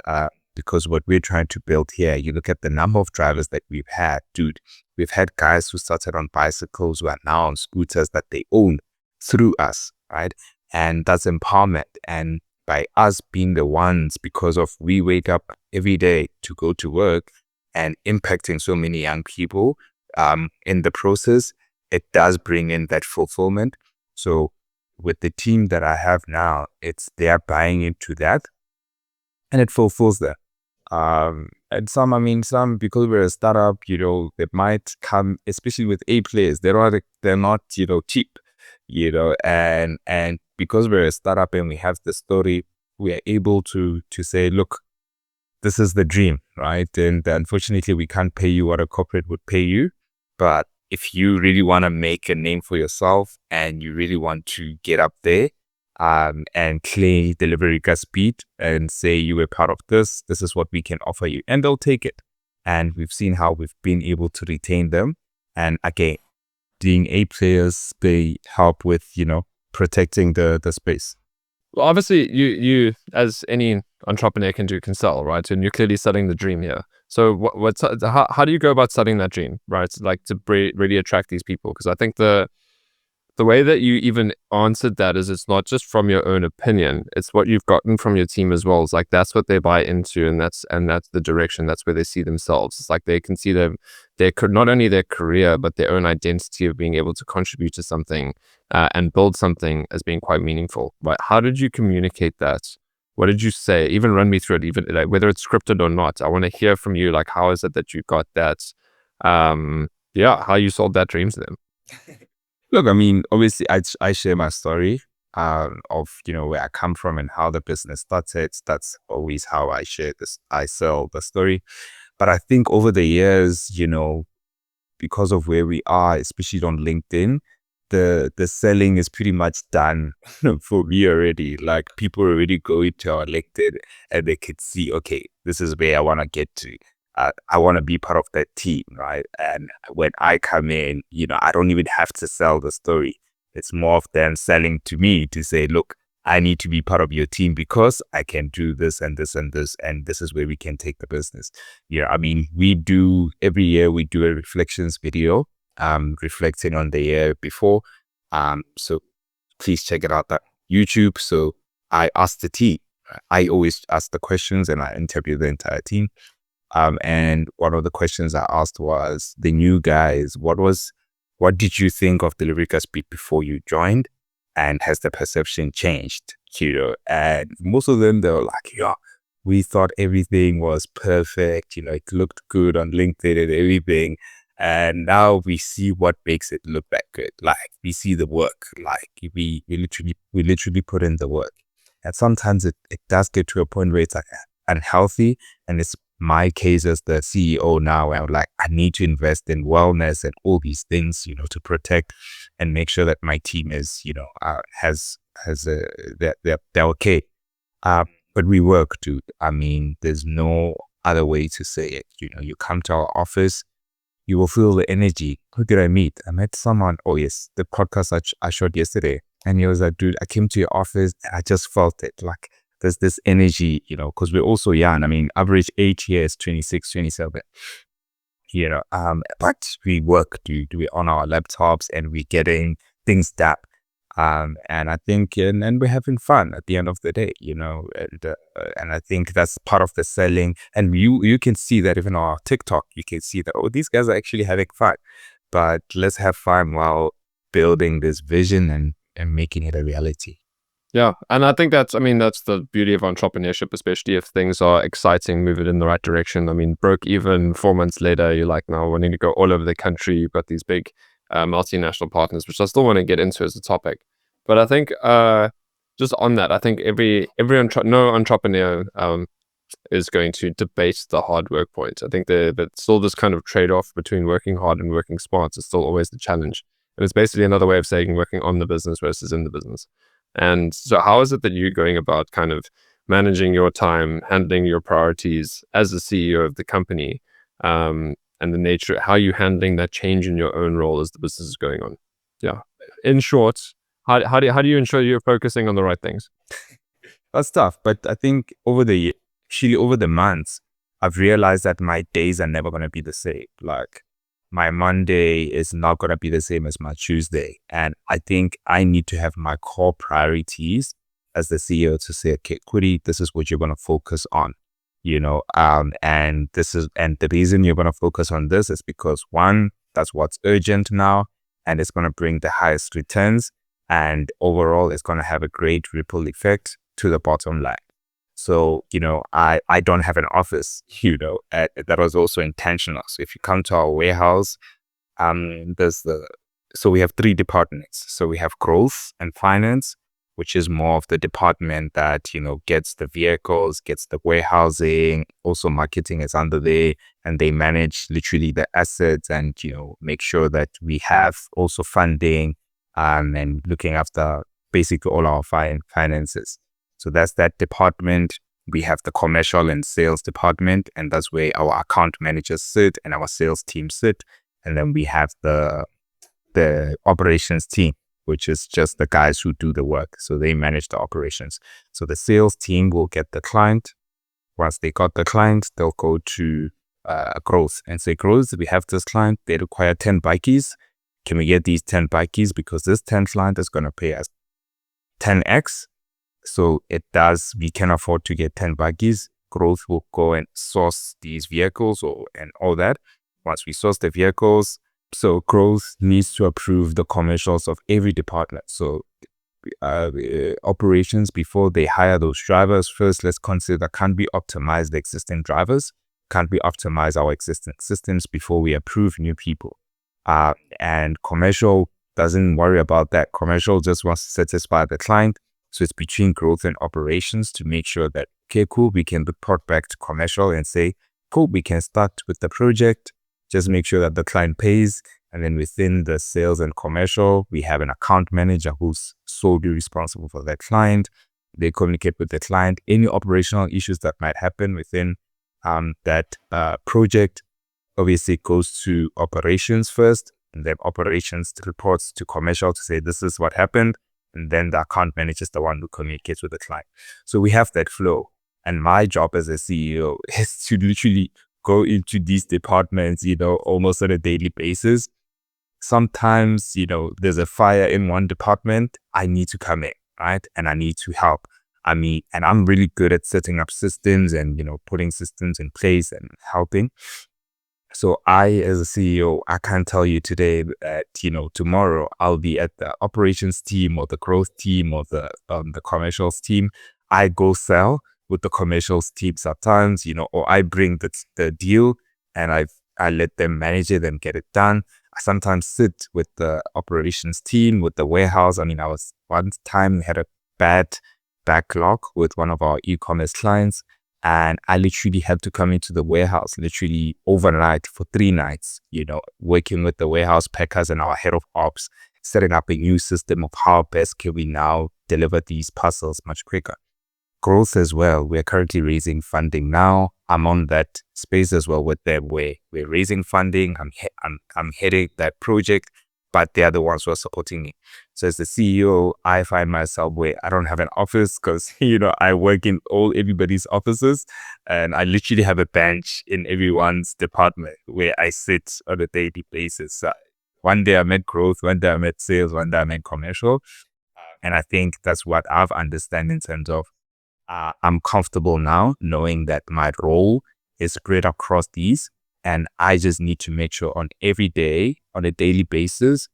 Because what we're trying to build here, you look at the number of drivers that we've had, dude. We've had guys who started on bicycles who are now on scooters that they own through us, right? And that's empowerment. And by us being the ones, because of we wake up every day to go to work and impacting so many young people, in the process, it does bring in that fulfillment. So with the team that I have now, they're buying into that and it fulfills them. And some, because we're a startup, they might come, especially with A players, they're not, cheap, and because we're a startup and we have the story, we are able to say, look, this is the dream, right? And unfortunately, we can't pay you what a corporate would pay you. But if you really want to make a name for yourself and you really want to get up there, and claim Godiragetse speed and say you were part of this is what we can offer you. And they'll take it. And we've seen how we've been able to retain them. And again, being A players, they help with, protecting the space. Well, obviously, you as any entrepreneur can sell, right? And you're clearly selling the dream here. So how do you go about selling that dream, right? Like to really attract these people? Because I think the way that you even answered that is it's not just from your own opinion, it's what you've gotten from your team as well. It's like that's what they buy into, and that's the direction, that's where they see themselves. It's like they can see not only their career but their own identity of being able to contribute to something and build something as being quite meaningful. Right? How did you communicate that? What did you say? Even run me through it, even like, whether it's scripted or not. I want to hear from you, like how is it that you got that how you sold that dream to them. Look, obviously, I share my story of where I come from and how the business started. That's always how I share this. I sell the story, but I think over the years, because of where we are, especially on LinkedIn, the selling is pretty much done for me already. Like people already go into our LinkedIn and they could see, okay, this is where I want to get to. I want to be part of that team, right? And when I come in, I don't even have to sell the story. It's more of them selling to me to say, look, I need to be part of your team because I can do this and this and this, and this is where we can take the business. Every year we do a reflections video, reflecting on the year before. So please check it out on YouTube. So I asked the team. I always ask the questions and I interview the entire team. And one of the questions I asked was the new guys, what did you think of Godiragetse speed before you joined? And has the perception changed? And most of them, they were like, yeah, we thought everything was perfect. It looked good on LinkedIn and everything. And now we see what makes it look that good. Like we see the work, like we literally put in the work. And sometimes it does get to a point where it's like unhealthy, and it's my case as the CEO now, where I'm like, I need to invest in wellness and all these things, to protect and make sure that my team is, they're okay. But we work, dude. There's no other way to say it. You come to our office, you will feel the energy. Who did I meet? I met someone. Oh yes, the podcast I shot yesterday, and he was like, dude, I came to your office and I just felt it. Like, there's this energy, because we're also young. Average age here is 26, 27. But we work, we're on our laptops and we're getting things done. And I think, and we're having fun at the end of the day, and I think that's part of the selling. And you can see that even on our TikTok, you can see that, oh, these guys are actually having fun. But let's have fun while building this vision and making it a reality. Yeah, and I think that's the beauty of entrepreneurship, especially if things are exciting, move it in the right direction. Broke even 4 months later, you're like now wanting to go all over the country. You've got these big multinational partners, which I still want to get into as a topic. But I think just on that, I think no entrepreneur is going to debate the hard work point. I think that still this kind of trade-off between working hard and working smart is still always the challenge. And it's basically another way of saying working on the business versus in the business. And so how is it that you're going about kind of managing your time, handling your priorities as the CEO of the company, and the nature, how you handling that change in your own role as the business is going on. Yeah. In short, how do you ensure you're focusing on the right things? That's tough. But I think actually over the months, I've realized that my days are never going to be the same. Like my Monday is not going to be the same as my Tuesday. And I think I need to have my core priorities as the CEO to say, okay, Godi, this is what you're going to focus on, and the reason you're going to focus on this is because one, that's what's urgent now, and it's going to bring the highest returns. And overall, it's going to have a great ripple effect to the bottom line. So, I don't have an office, that was also intentional. So if you come to our warehouse, so we have three departments. So we have growth and finance, which is more of the department that, gets the vehicles, gets the warehousing, also marketing is under there, and they manage literally the assets and, make sure that we have also funding, and looking after basically all our finances. So that's that department. We have the commercial and sales department, and that's where our account managers sit and our sales team sit. And then we have the operations team, which is just the guys who do the work. So they manage the operations. So the sales team will get the client. Once they got the client, they'll go to growth and say, growth, we have this client, they require 10 bikies. Can we get these 10 bikies? Because this 10 client is going to pay us 10x. So we can afford to get 10 buggies. Growth will go and source these vehicles and all that. Once we source the vehicles, so growth needs to approve the commercials of every department. So operations, before they hire those drivers, first let's consider, can we optimize the existing drivers? Can we optimize our existing systems before we approve new people? And commercial doesn't worry about that. Commercial just wants to satisfy the client. So it's between growth and operations to make sure that, okay, cool, we can report back to commercial and say, cool, we can start with the project, just make sure that the client pays. And then within the sales and commercial, we have an account manager who's solely responsible for that client. They communicate with the client. Any operational issues that might happen within that project obviously goes to operations first, and then operations reports to commercial to say, this is what happened. And then the account manager is the one who communicates with the client. So we have that flow. And my job as a CEO is to literally go into these departments, almost on a daily basis. Sometimes, there's a fire in one department, I need to come in, right? And I need to help. And I'm really good at setting up systems and, putting systems in place and helping. So as a CEO, I can't tell you today that, tomorrow I'll be at the operations team or the growth team or the commercials team. I go sell with the commercials team sometimes, or I bring the deal and I let them manage it and get it done. I sometimes sit with the operations team, with the warehouse. One time we had a bad backlog with one of our e-commerce clients. And I literally had to come into the warehouse literally overnight for 3 nights, working with the warehouse packers and our head of ops, setting up a new system of how best can we now deliver these parcels much quicker. Growth as well. We're currently raising funding now. I'm on that space as well with them where we're raising funding. I'm heading that project, but they are the ones who are supporting me. So as the CEO, I find myself where I don't have an office because, I work in everybody's offices, and I literally have a bench in everyone's department where I sit on a daily basis. One day I'm at growth, one day I'm at sales, one day I'm at commercial. And I think that's what I've understand in terms of I'm comfortable now knowing that my role is spread across these. And I just need to make sure on every day, on a daily basis,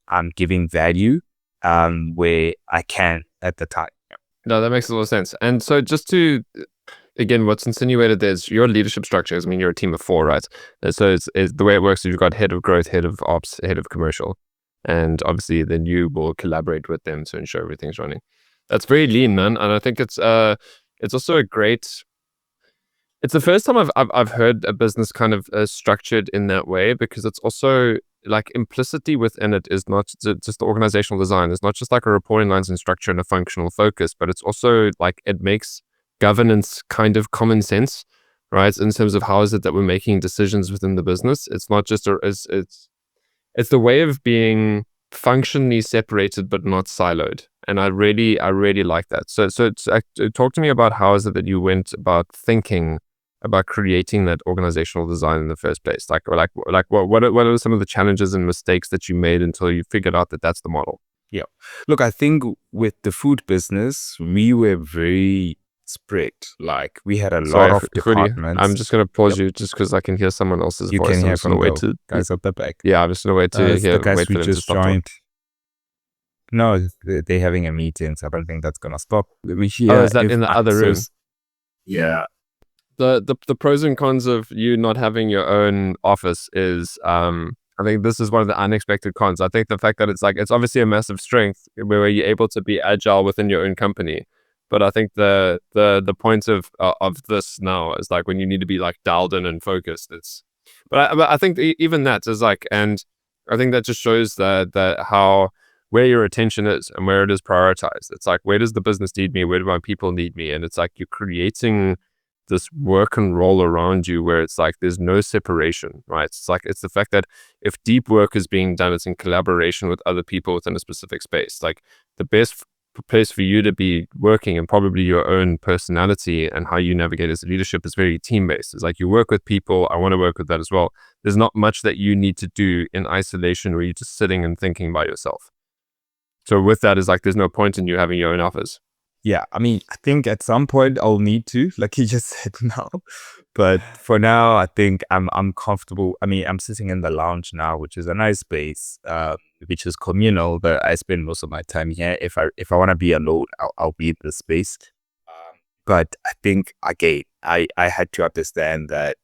I'm giving value where I can at the time. No, that makes a lot of sense. And so just to, again, what's insinuated there's your leadership structures. You're a team of 4, right? So it's the way it works is you've got head of growth, head of ops, head of commercial. And obviously then you will collaborate with them to ensure everything's running. That's very lean, man. And I think it's also a great... It's the first time I've heard a business kind of structured in that way, because it's also like implicitly within it is not just the organizational design. It's not just like a reporting lines and structure and a functional focus, but it's also like it makes governance kind of common sense, right? In terms of how is it that we're making decisions within the business. It's not just it's the way of being functionally separated but not siloed. And I really like that. So talk to me about how is it that you went about thinking about creating that organizational design in the first place? What are some of the challenges and mistakes that you made until you figured out that that's the model? Yeah. Look, I think with the food business, we were very spread. Like we had a lot Sorry, of Godi, departments. I'm just going to pause you just because I can hear someone else's You voice. can I'm hear just going from to wait the to guys at the back. Yeah, I'm just going to wait to It's the guys wait who for them to just stop talking. joined. No, they're having a meeting, so I don't think that's gonna stop. We Oh, is that in the other room? Yeah. The pros and cons of you not having your own office is I think this is one of the unexpected cons. I think the fact that it's obviously a massive strength where you're able to be agile within your own company. But I think the point of this now is like when you need to be like dialed in and focused. But I think even that is like, and I think that just shows that how where your attention is and where it is prioritized. It's like, where does the business need me? Where do my people need me? And it's like you're creating this work and roll around you where it's like there's no separation, right? It's like it's the fact that if deep work is being done, it's in collaboration with other people within a specific space. Like the best place for you to be working and probably your own personality and how you navigate as a leadership is very team-based. It's like you work with people. I want to work with that as well. There's not much that you need to do in isolation where you're just sitting and thinking by yourself. So with that is like, there's no point in you having your own office. Yeah, I mean, I think at some point I'll need to, like you just said now. But for now, I think I'm comfortable. I mean, I'm sitting in the lounge now, which is a nice space, which is communal. But I spend most of my time here. If I want to be alone, I'll be in the space. But I think again, I had to understand that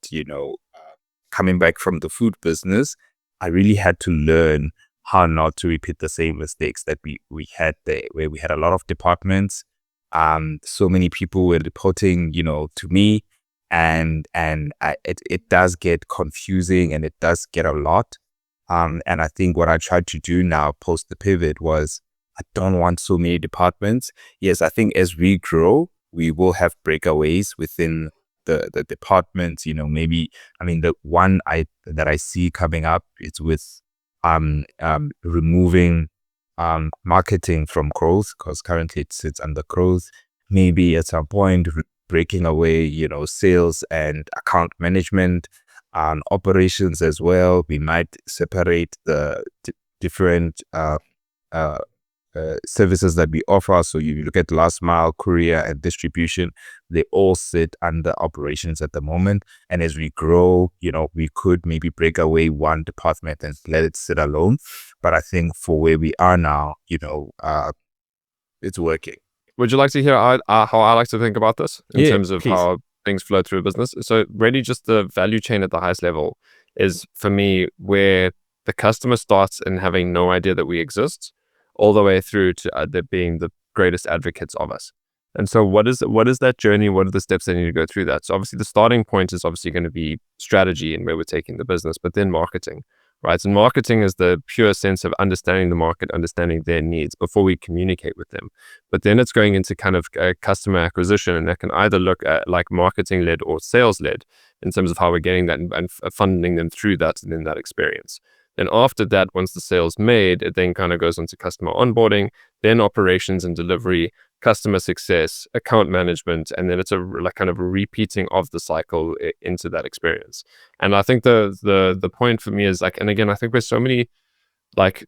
coming back from the food business, I really had to learn how not to repeat the same mistakes that we had there, where we had a lot of departments. So many people were reporting, to me, and it does get confusing and it does get a lot. And I think what I tried to do now post the pivot was I don't want so many departments. Yes, I think as we grow, we will have breakaways within the departments. Maybe the one that I see coming up is with removing marketing from growth, because currently it sits under growth. Maybe at some point breaking away, sales and account management and operations as well. We might separate the different services that we offer. So you look at last mile, courier, and distribution, they all sit under operations at the moment. And as we grow, we could maybe break away one department and let it sit alone. But I think for where we are now, it's working. Would you like to hear how I like to think about this in terms of please. how things flow through a business? So really just the value chain at the highest level is for me where the customer starts in having no idea that we exist, all the way through to them being the greatest advocates of us. And so what is that journey? What are the steps they need to go through that? So obviously the starting point is obviously going to be strategy and where we're taking the business, but then marketing, right? And marketing is the pure sense of understanding the market, understanding their needs before we communicate with them. But then it's going into kind of customer acquisition, and that can either look at like marketing led or sales led in terms of how we're getting that and funding them through that and in that experience. Then after that, once the sale's made, it then kind of goes into customer onboarding, then operations and delivery, customer success, account management, and then it's a kind of a repeating of the cycle into that experience. And I think the point for me is like, and again, I think there's so many like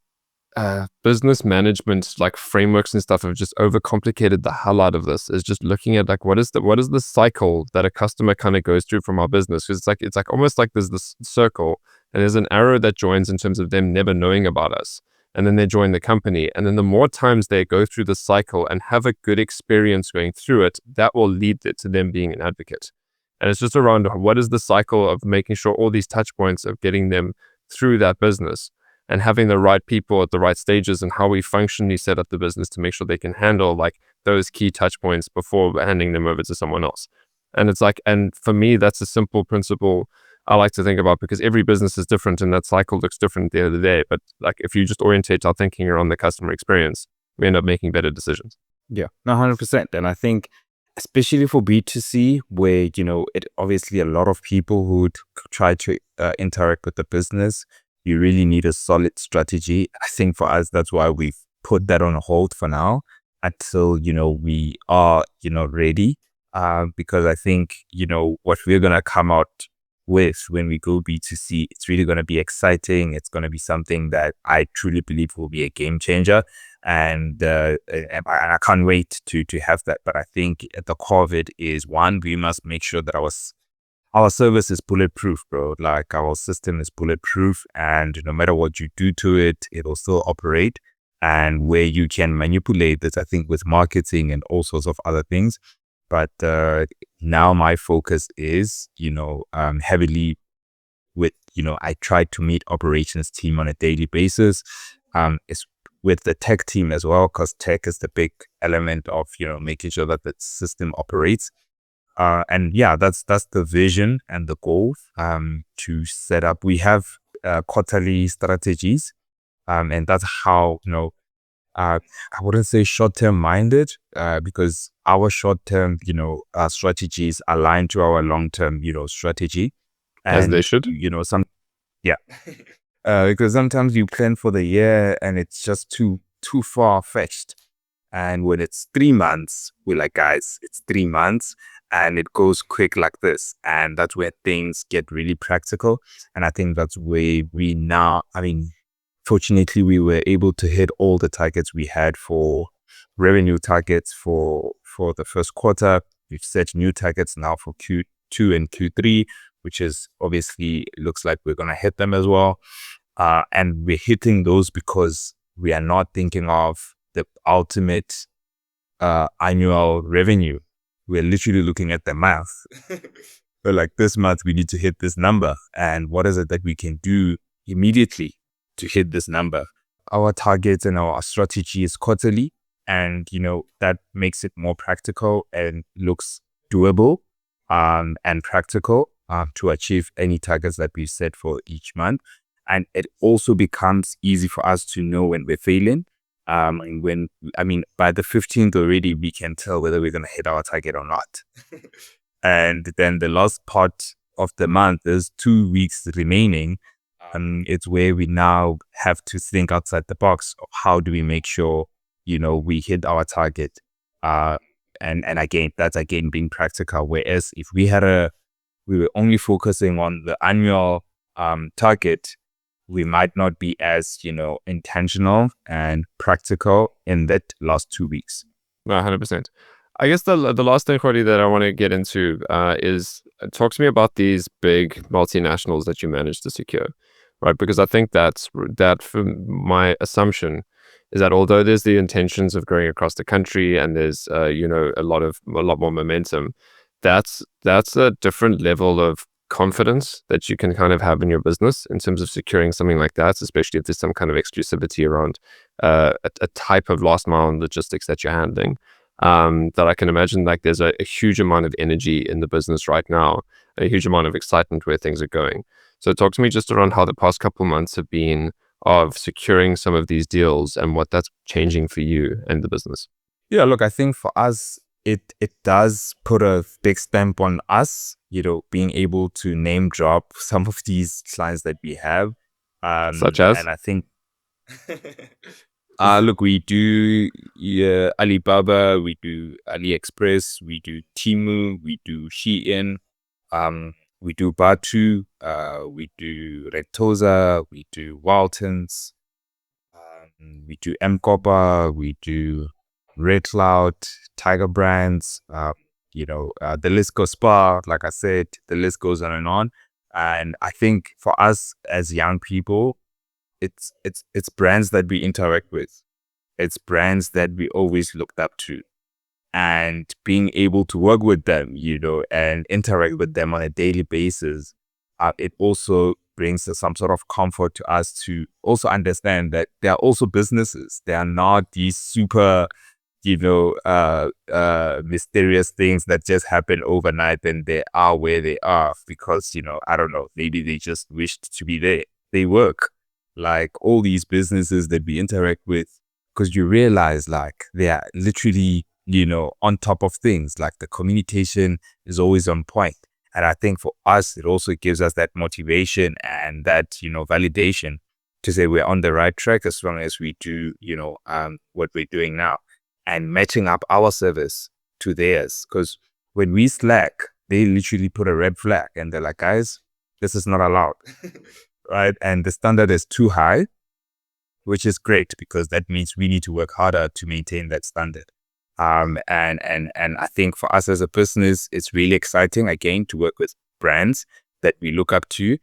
business management like frameworks and stuff have just overcomplicated the hell out of this. Is just looking at like what is the cycle that a customer kind of goes through from our business, because it's like almost like there's this circle and there's an arrow that joins in terms of them never knowing about us, and then they join the company, and then the more times they go through the cycle and have a good experience going through it, that will lead to them being an advocate. And it's just around what is the cycle of making sure all these touch points of getting them through that business and having the right people at the right stages, and how we functionally set up the business to make sure they can handle like those key touch points before handing them over to someone else. And it's like, and for me, that's a simple principle I like to think about, because every business is different and that cycle looks different at the end of the day. But like if you just orientate our thinking around the customer experience, we end up making better decisions. Yeah, 100%. And I think especially for B2C, where, it obviously a lot of people who would try to interact with the business, you really need a solid strategy. I think for us, that's why we've put that on hold for now until, we are, ready. Because I think, what we're going to come out with when we go B2C, it's really going to be exciting. It's going to be something that I truly believe will be a game changer. And I can't wait to have that. But I think at the core of it is, one, we must make sure that our service is bulletproof, bro. Like, our system is bulletproof, and no matter what you do to it, it'll still operate. And where you can manipulate this, I think, with marketing and all sorts of other things. But now my focus is, heavily with, I try to meet operations team on a daily basis. It's with the tech team as well, because tech is the big element of, making sure that the system operates. And yeah, that's the vision and the goal to set up. We have quarterly strategies, and that's how, I wouldn't say short-term minded, because our short-term, strategies align to our long-term, strategy. As they And, should. yeah, because sometimes you plan for the year and it's just too far-fetched. And when it's 3 months, we're like, guys, it's 3 months and it goes quick like this. And that's where things get really practical. And I think that's where we now, fortunately, we were able to hit all the targets we had for revenue targets for the first quarter. We've set new targets now for Q2 and Q3, which is obviously looks like we're going to hit them as well. And we're hitting those because we are not thinking of the ultimate annual revenue. We're literally looking at the math. But like, this month, we need to hit this number. And what is it that we can do immediately to hit this number? Our targets and our strategy is quarterly. And, that makes it more practical and looks doable and practical to achieve any targets that we set for each month. And it also becomes easy for us to know when we're failing. And by the 15th already, we can tell whether we're going to hit our target or not. And then the last part of the month, there's 2 weeks remaining. It's where we now have to think outside the box. How do we make sure, we hit our target? And again, that's again being practical. Whereas if we were only focusing on the annual target, we might not be as, intentional and practical in that last 2 weeks. 100%. I guess the last thing, Godi, that I want to get into is talk to me about these big multinationals that you managed to secure, right? Because I think that for my assumption is that although there's the intentions of growing across the country and there's a lot more momentum, that's a different level of confidence that you can kind of have in your business in terms of securing something like that, especially if there's some kind of exclusivity around a type of last mile logistics that you're handling. That I can imagine, like, there's a huge amount of energy in the business right now, a huge amount of excitement where things are going. So talk to me just around how the past couple months have been of securing some of these deals and what that's changing for you and the business. Yeah, look, I think for us, it does put a big stamp on us, being able to name drop some of these clients that we have. Such as? And I think, look, we do Alibaba, we do AliExpress, we do Temu, we do Shein, we do Batu, we do Retoza, we do Waltons, we do Mkopa, we do Red Cloud, Tiger Brands, the list goes far. Like I said, the list goes on and on. And I think for us as young people, it's brands that we interact with. It's brands that we always looked up to. And being able to work with them, and interact with them on a daily basis, it also brings some sort of comfort to us to also understand that they are also businesses. They are not these super, mysterious things that just happen overnight and they are where they are because, I don't know, maybe they just wished to be there. They work like all these businesses that we interact with, because you realize, like, they are literally on top of things. Like the communication is always on point. And I think for us, it also gives us that motivation and that, validation to say we're on the right track as long as we do, what we're doing now and matching up our service to theirs. Because when we slack, they literally put a red flag and they're like, guys, this is not allowed, right? And the standard is too high, which is great because that means we need to work harder to maintain that standard. And I think for us as a business, it's really exciting again to work with brands that we look up to,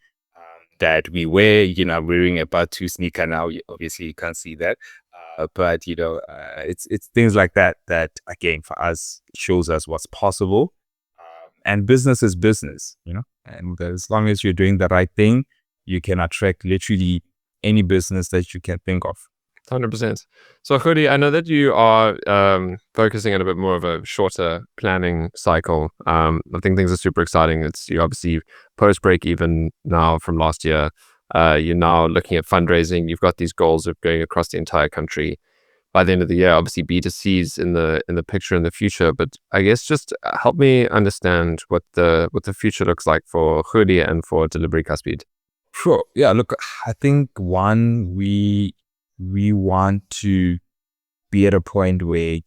that we wear. I'm wearing a Batu sneaker now. Obviously, you can't see that, but it's things like that again for us shows us what's possible. And business is business, and as long as you're doing the right thing, you can attract literally any business that you can think of. 100%. So, Godi, I know that you are focusing on a bit more of a shorter planning cycle. I think things are super exciting. You're obviously post-break even now from last year. You're now looking at fundraising. You've got these goals of going across the entire country by the end of the year. Obviously, B2C's in the picture in the future. But I guess just help me understand what the future looks like for Godi and for Godiragetse. Sure. Yeah. Look, I think we want to be at a point where,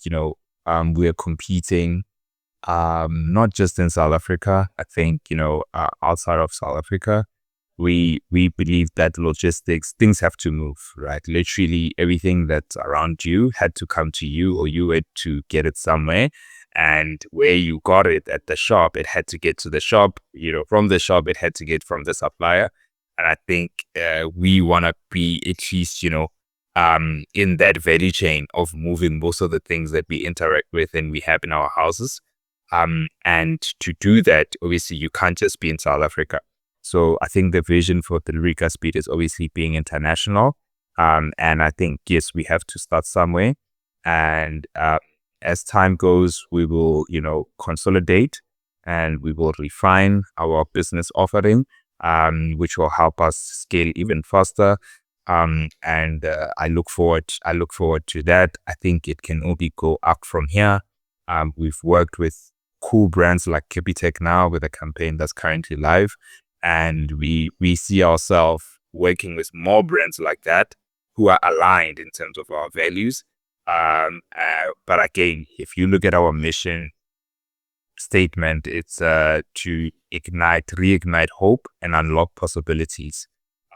we're competing, not just in South Africa. I think, outside of South Africa, we believe that logistics, things have to move, right? Literally everything that's around you had to come to you or you had to get it somewhere. And where you got it at the shop, it had to get to the shop, from the shop, it had to get from the supplier. And I think we want to be at least, in that value chain of moving most of the things that we interact with and we have in our houses. And to do that, obviously, you can't just be in South Africa. So I think the vision for Godiragetse is obviously being international. And I think, yes, we have to start somewhere. And as time goes, we will, consolidate and we will refine our business offering, which will help us scale even faster. And I look forward to that. I think it can only go up from here. We've worked with cool brands like Capitec now with a campaign that's currently live. And we see ourselves working with more brands like that who are aligned in terms of our values. But again, if you look at our mission statement, it's to reignite hope and unlock possibilities,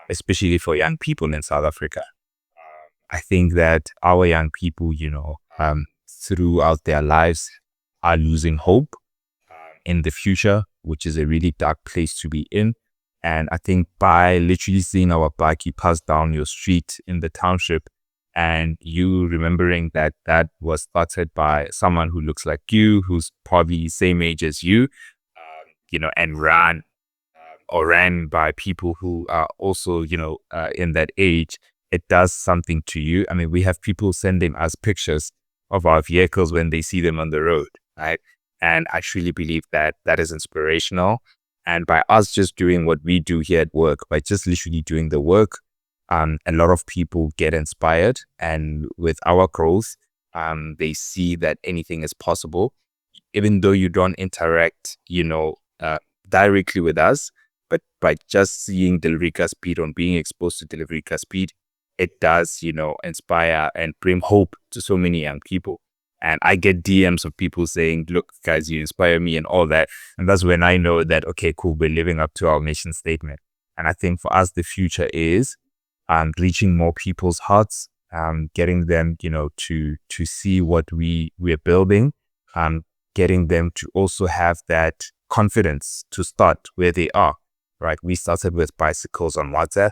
especially for young people in South Africa. I think that our young people, throughout their lives are losing hope in the future, which is a really dark place to be in. And I think by literally seeing our bike pass down your street in the township and you remembering that was started by someone who looks like you, who's probably same age as you, and ran by people who are also, in that age, it does something to you. I mean, we have people sending us pictures of our vehicles when they see them on the road, right? And I truly believe that is inspirational. And by us just doing what we do here at work, by just literally doing the work, a lot of people get inspired. And with our growth, they see that anything is possible, even though you don't interact, directly with us. But by just seeing Godiragetse and being exposed to Godiragetse, it does, inspire and bring hope to so many young people. And I get DMs of people saying, look, guys, you inspire me and all that. And that's when I know that, okay, cool, we're living up to our mission statement. And I think for us, the future is reaching more people's hearts, getting them, to see what we're building, getting them to also have that confidence to start where they are, right? We started with bicycles on WhatsApp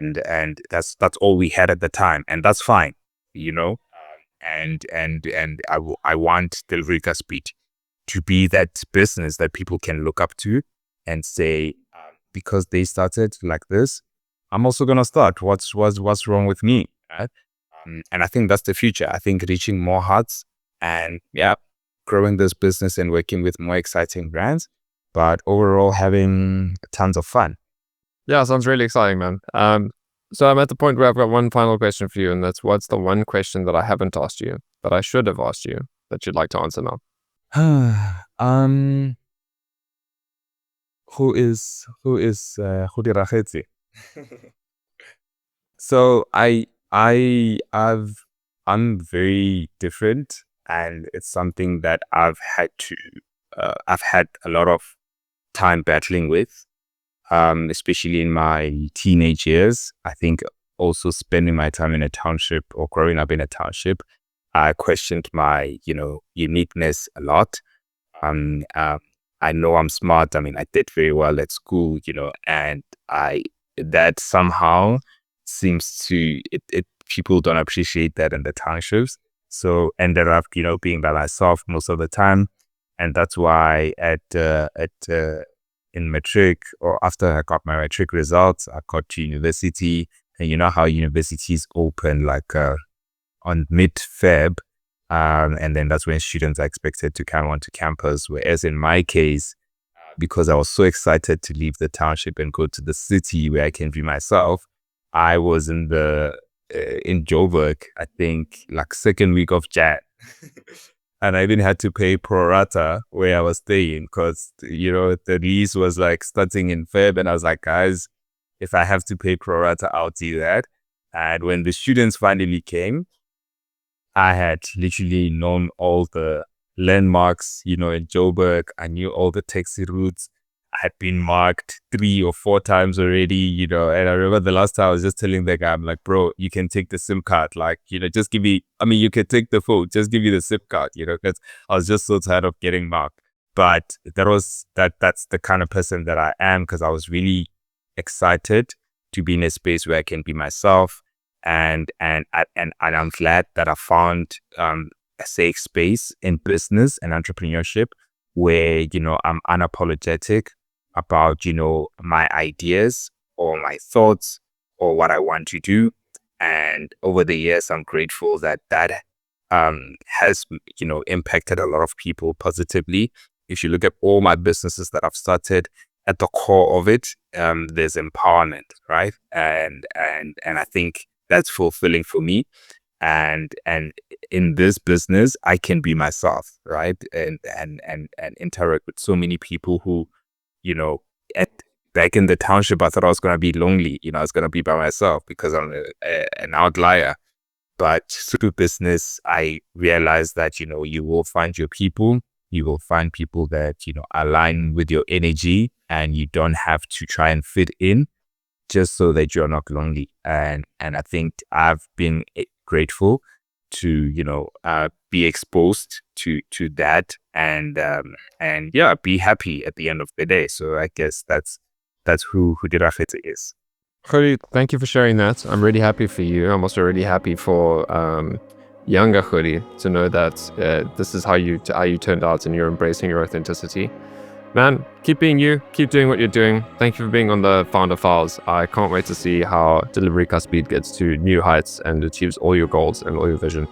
and that's all we had at the time. And that's fine, And I want Godiragetse to be that business that people can look up to and say, because they started like this, I'm also gonna start. What's wrong with me? Right? And I think that's the future. I think reaching more hearts and growing this business and working with more exciting brands, but overall having tons of fun. Yeah, sounds really exciting, man. So I'm at the point where I've got one final question for you, and that's what's the one question that I haven't asked you that I should have asked you that you'd like to answer now? Who is Godiragetse? So I'm very different, and it's something that I've had a lot of time battling with, especially in my teenage years. I think also spending my time in a township or growing up in a township, I questioned my, uniqueness a lot. Um, uh, I know I'm smart. I mean, I did very well at school, and that somehow seems to, people don't appreciate that in the townships. So ended up, being by myself most of the time. And that's why in matric, or after I got my matric results, I got to university. And you know how universities open like on mid-Feb. And then that's when students are expected to come onto campus. Whereas in my case, because I was so excited to leave the township and go to the city where I can be myself, I was in Joburg, I think like second week of Jan. And I even had to pay pro rata where I was staying because, the lease was like starting in Feb. And I was like, guys, if I have to pay pro rata, I'll do that. And when the students finally came, I had literally known all the landmarks, in Joburg. I knew all the taxi routes. I had been marked 3 or 4 times already, and I remember the last time I was just telling the guy, I'm like, bro, you can take the SIM card. Like, just give me, you can take the phone, just give me the SIM card, because I was just so tired of getting marked. But that's the kind of person that I am, because I was really excited to be in a space where I can be myself. And I'm glad that I found a safe space in business and entrepreneurship where, I'm unapologetic about, my ideas or my thoughts or what I want to do. And over the years, I'm grateful that has, impacted a lot of people positively. If you look at all my businesses that I've started, at the core of it, there's empowerment, right? And I think that's fulfilling for me. And in this business, I can be myself, right? And interact with so many people who, back in the township, I thought I was going to be lonely. I was going to be by myself because I'm an outlier. But through business, I realized that, you will find your people. You will find people that, align with your energy, and you don't have to try and fit in just so that you're not lonely. And I think I've been grateful to, be exposed to that and yeah, be happy at the end of the day. So I guess that's who Godiragetse is. Godi, thank you for sharing that. I'm really happy for you. I'm also really happy for younger Godi to know that this is how you turned out and you're embracing your authenticity. Man, keep being you, keep doing what you're doing. Thank you for being on the Founder Files. I can't wait to see how Delivery Speed gets to new heights and achieves all your goals and all your vision.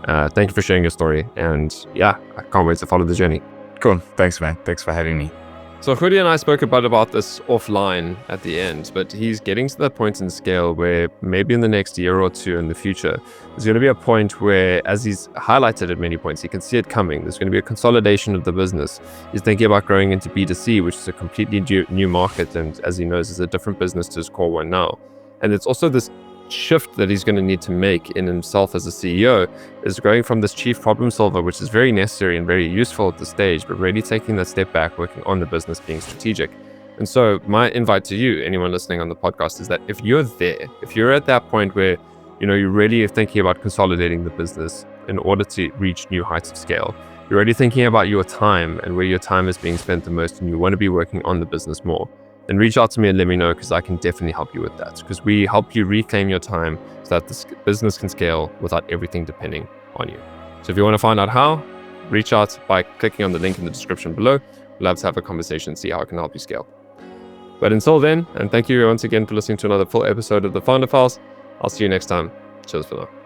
Thank you for sharing your story. And yeah, I can't wait to follow the journey. Cool. Thanks, man. Thanks for having me. So Godi and I spoke about this offline at the end, but he's getting to that point in scale where maybe in the next year or two in the future, there's going to be a point where, as he's highlighted at many points, he can see it coming. There's going to be a consolidation of the business. He's thinking about growing into B2C, which is a completely new market, and as he knows, is a different business to his core one now. And it's also this shift that he's going to need to make in himself as a CEO, is going from this chief problem solver, which is very necessary and very useful at this stage, but really taking that step back, working on the business, being strategic. And so my invite to you, anyone listening on the podcast, is that if you're there, if you're at that point where, you're really thinking about consolidating the business in order to reach new heights of scale, you're already thinking about your time and where your time is being spent the most, and you want to be working on the business more, then reach out to me and let me know, because I can definitely help you with that, because we help you reclaim your time so that this business can scale without everything depending on you. So if you want to find out how, reach out by clicking on the link in the description below. We'd love to have a conversation and see how I can help you scale. But until then, and thank you once again for listening to another full episode of the Founder Files, I'll see you next time. Cheers for now.